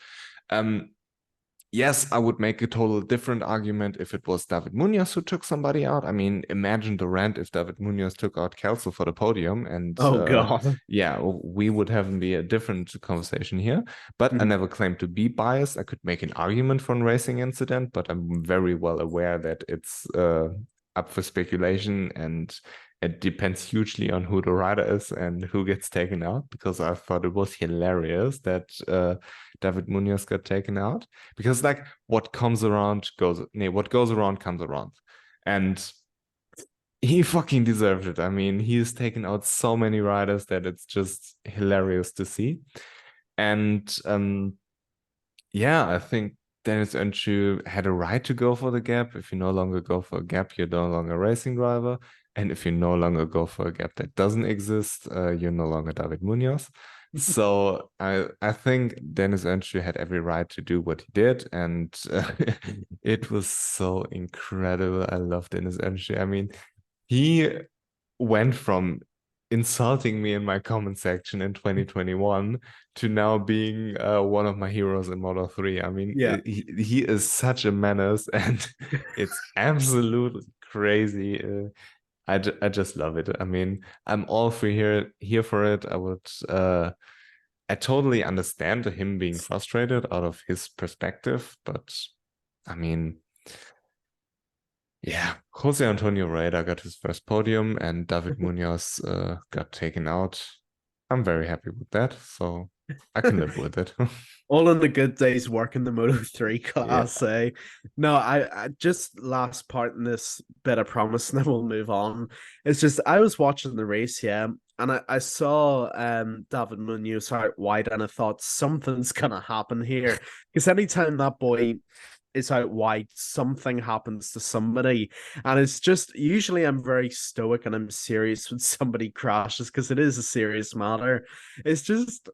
Speaker 1: yes, I would make a total different argument if it was David Munoz who took somebody out. I mean, imagine the rant if David Munoz took out Kelso for the podium. And
Speaker 3: God.
Speaker 1: yeah, we would have be a different conversation here. But I never claimed to be biased. I could make an argument for a racing incident, but I'm very well aware that it's up for speculation and it depends hugely on who the rider is and who gets taken out, because I thought it was hilarious that David Munoz got taken out, because like what goes around comes around, and he fucking deserved it. I mean, he's taken out so many riders that it's just hilarious to see. And yeah, I think Dennis Öncü had a right to go for the gap. If you no longer go for a gap, you're no longer a racing driver. And if you no longer go for a gap that doesn't exist, you're no longer David Munoz. So I think Dennis Öncü had every right to do what he did. And it was so incredible. I love Dennis Öncü. I mean, he went from insulting me in my comment section in 2021 to now being one of my heroes in Moto3. I mean,
Speaker 3: yeah,
Speaker 1: he is such a menace and it's absolutely crazy. I just love it. I mean, I'm all for here for it. I totally understand him being frustrated out of his perspective, but I mean, yeah, Jose Antonio Reda got his first podium and David Munoz got taken out. I'm very happy with that, so I can live with it.
Speaker 3: all in the good days work in the Moto3 class, eh? No, I just last part in this bit, I promise, and then we'll move on. It's just I was watching the race, yeah, and I saw David Munoz out wide, and I thought something's gonna happen here. Because anytime that boy is out wide, something happens to somebody. And it's just usually I'm very stoic and I'm serious when somebody crashes because it is a serious matter. It's just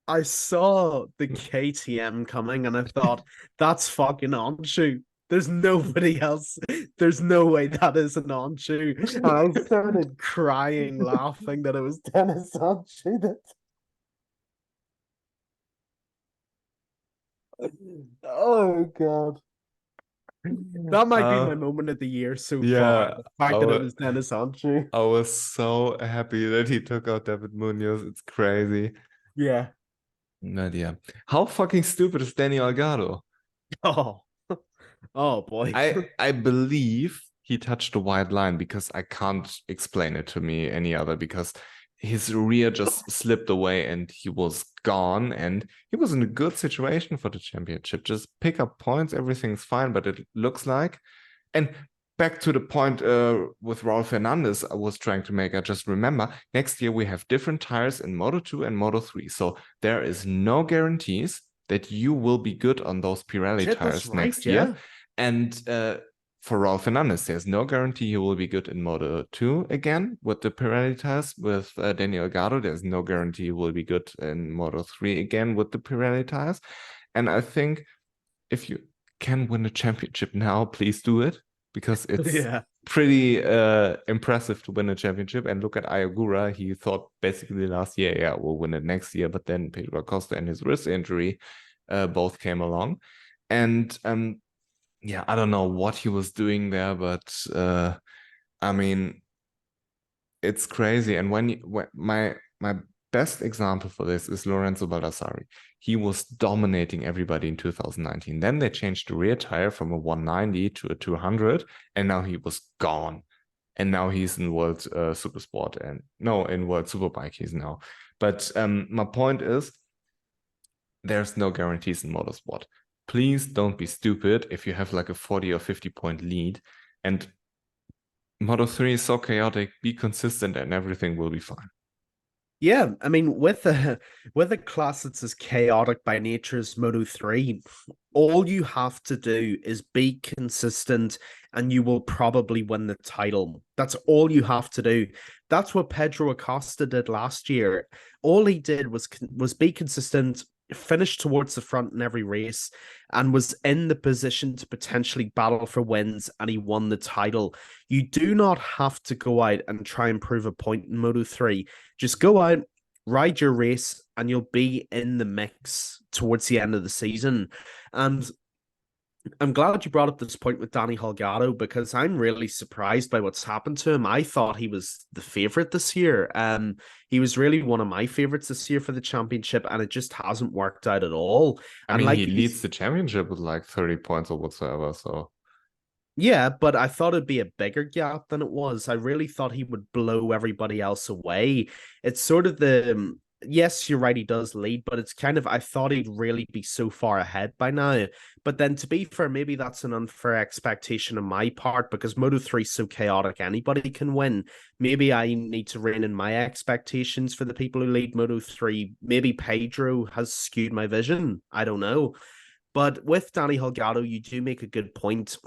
Speaker 3: I saw the KTM coming and I thought, that's fucking Öncü. There's nobody else. There's no way that is an Öncü. And I started crying, laughing that it was Dennis Öncü. Oh God. That might be my moment of the year so far. The fact that it was Dennis Öncü.
Speaker 1: I was so happy that he took out David Munoz. It's crazy.
Speaker 3: Yeah.
Speaker 1: But yeah. How fucking stupid is Danny Algado?
Speaker 3: Oh boy.
Speaker 1: I believe he touched the white line because I can't explain it to me any other, because his rear just slipped away and he was gone, and he was in a good situation for the championship. Just pick up points, everything's fine, but it looks like. And back to the point with Raul Fernandez I was trying to make, I just remember next year we have different tires in Moto2 and Moto3. So there is no guarantees that you will be good on those Pirelli tires next year. And for Raul Fernandez, there's no guarantee he will be good in Moto2 again with the Pirelli tires. With Daniel Gardo, there's no guarantee he will be good in Moto3 again with the Pirelli tires. And I think if you can win a championship now, please do it, because it's pretty impressive to win a championship. And look at Ayagura. He thought basically last year, yeah, we'll win it next year. But then Pedro Acosta and his wrist injury both came along. And yeah, I don't know what he was doing there, but I mean, it's crazy. And when my best example for this is Lorenzo Baldassarri. He was dominating everybody in 2019. Then they changed the rear tire from a 190 to a 200, and now he was gone. And now he's in World Supersport and no, in World Superbike he's now. But my point is, there's no guarantees in motorsport. Please don't be stupid if you have like a 40 or 50 point lead. And Moto3 is so chaotic. Be consistent and everything will be fine.
Speaker 3: Yeah, I mean, with a class that's as chaotic by nature as Moto3, all you have to do is be consistent and you will probably win the title. That's all you have to do. That's what Pedro Acosta did last year. All he did was be consistent, finish towards the front in every race, and was in the position to potentially battle for wins, and he won the title. You do not have to go out and try and prove a point in Moto3. Just go out, ride your race, and you'll be in the mix towards the end of the season. And I'm glad you brought up this point with Danny Holgado, because I'm really surprised by what's happened to him. I thought he was the favorite this year. He was really one of my favorites this year for the championship, and it just hasn't worked out at all.
Speaker 1: I mean, he leads the championship with like 30 points or whatsoever, so...
Speaker 3: Yeah, but I thought it'd be a bigger gap than it was. I really thought he would blow everybody else away. It's sort of the... Yes, you're right, he does lead, but it's kind of, I thought he'd really be so far ahead by now. But then, to be fair, maybe that's an unfair expectation on my part, because Moto3 is so chaotic, anybody can win. Maybe I need to rein in my expectations for the people who lead Moto3. Maybe Pedro has skewed my vision. I don't know. But with Danny Holgado, you do make a good point.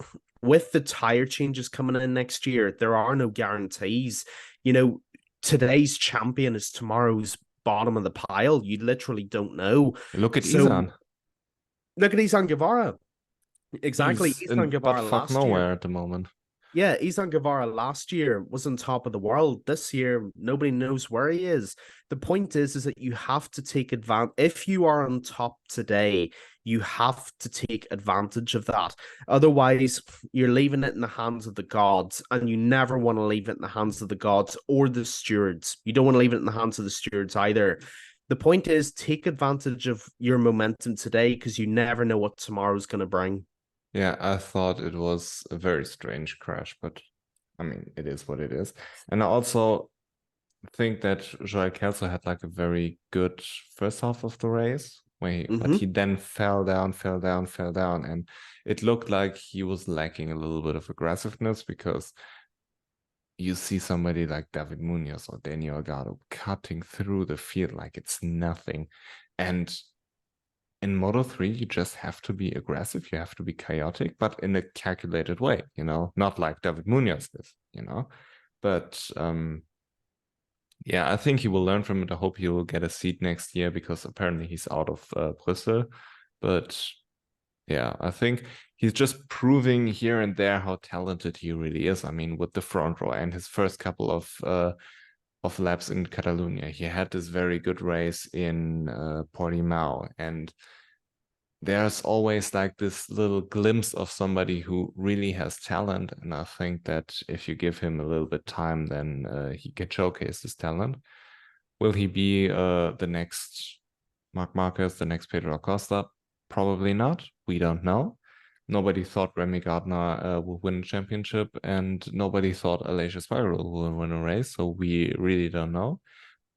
Speaker 3: With the tire changes coming in next year, there are no guarantees. You know, today's champion is tomorrow's bottom of the pile. You literally don't know.
Speaker 1: Look at Izan.
Speaker 3: Look at Izan Guevara. Exactly.
Speaker 1: He's Izan Guevara last nowhere year. At the moment.
Speaker 3: Yeah, Izan Guevara last year was on top of the world. This year, nobody knows where he is. The point is that you have to take advantage. If you are on top today, you have to take advantage of that. Otherwise, you're leaving it in the hands of the gods, and you never want to leave it in the hands of the gods or the stewards. You don't want to leave it in the hands of the stewards either. The point is, take advantage of your momentum today, because you never know what tomorrow's going to bring.
Speaker 1: Yeah, I thought it was a very strange crash, but I mean, it is what it is. And I also think that Joel Kelso had like a very good first half of the race, but he then fell down, and it looked like he was lacking a little bit of aggressiveness, because you see somebody like David Munoz or Daniel Holgado cutting through the field like it's nothing. And in Moto3, you just have to be aggressive, you have to be chaotic, but in a calculated way, not like David Munoz is, But yeah, I think he will learn from it. I hope he will get a seat next year, because apparently he's out of Bristol. But yeah, I think he's just proving here and there how talented he really is. I mean, with the front row and his first couple of laps in Catalunya, he had this very good race in Portimao, and there's always like this little glimpse of somebody who really has talent, and I think that if you give him a little bit time, then he can showcase his talent. Will he be the next Marc Marquez, the next Pedro Acosta? Probably not. We don't know. Nobody thought Remy Gardner would win a championship, and nobody thought Aleix Espargaro would win a race, so we really don't know.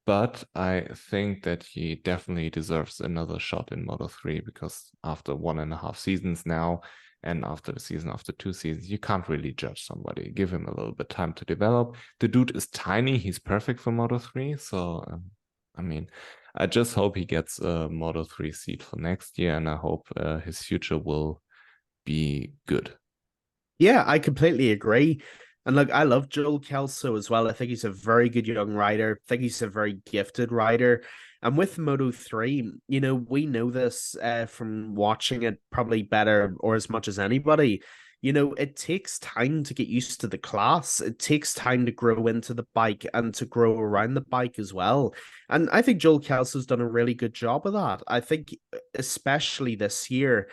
Speaker 1: But I think that he definitely deserves another shot in Moto3, because after 1.5 seasons now, and after the season, after 2 seasons, you can't really judge somebody. Give him a little bit time to develop. The dude is tiny. He's perfect for Moto3. So, I mean, I just hope he gets a Moto3 seat for next year, and I hope his future will be good.
Speaker 3: Yeah, I completely agree. And look, I love Joel Kelso as well. I think he's a very good young rider. I think he's a very gifted rider. And with Moto3, we know this from watching it probably better or as much as anybody. It takes time to get used to the class. It takes time to grow into the bike and to grow around the bike as well. And I think Joel Kelso's done a really good job of that. I think especially this year,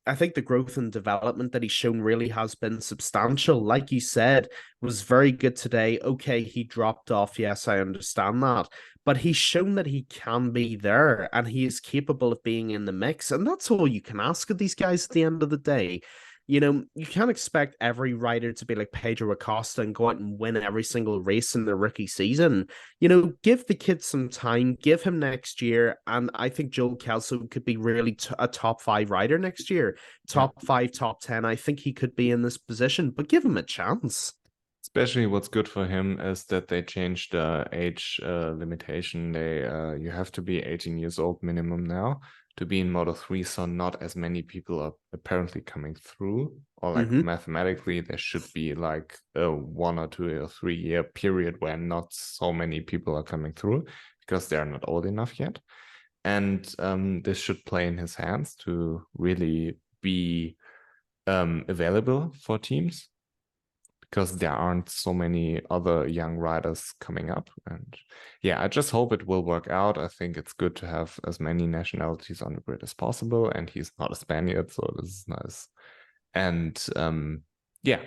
Speaker 3: I think the growth and development that he's shown really has been substantial. Like you said, was very good today. Okay, he dropped off. Yes, I understand that. but he's shown that he can be there and he is capable of being in the mix. And that's all you can ask of these guys at the end of the day. You know, you can't expect every rider to be like Pedro Acosta and go out and win every single race in their rookie season. You know, give the kid some time, give him next year. And I think Joel Kelso could be really a top 5 rider next year. Top 5, top 10. I think he could be in this position, but give him a chance.
Speaker 1: Especially what's good for him is that they changed the age limitation. You have to be 18 years old minimum now to be in Moto3, so not as many people are apparently coming through. Or like mathematically, there should be like a 1 or 2 or 3 year period where not so many people are coming through because they're not old enough yet. And this should play in his hands to really be available for teams, because there aren't so many other young riders coming up. And yeah, I just hope it will work out. I think it's good to have as many nationalities on the grid as possible. And he's not a Spaniard, so this is nice. And yeah,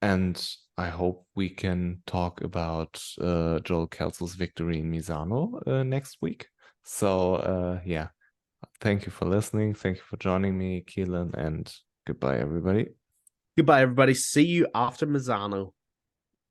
Speaker 1: and I hope we can talk about Joel Kelso's victory in Misano next week. So yeah, thank you for listening. Thank you for joining me, Keelan, and goodbye, everybody.
Speaker 3: Goodbye, everybody. See you after Misano.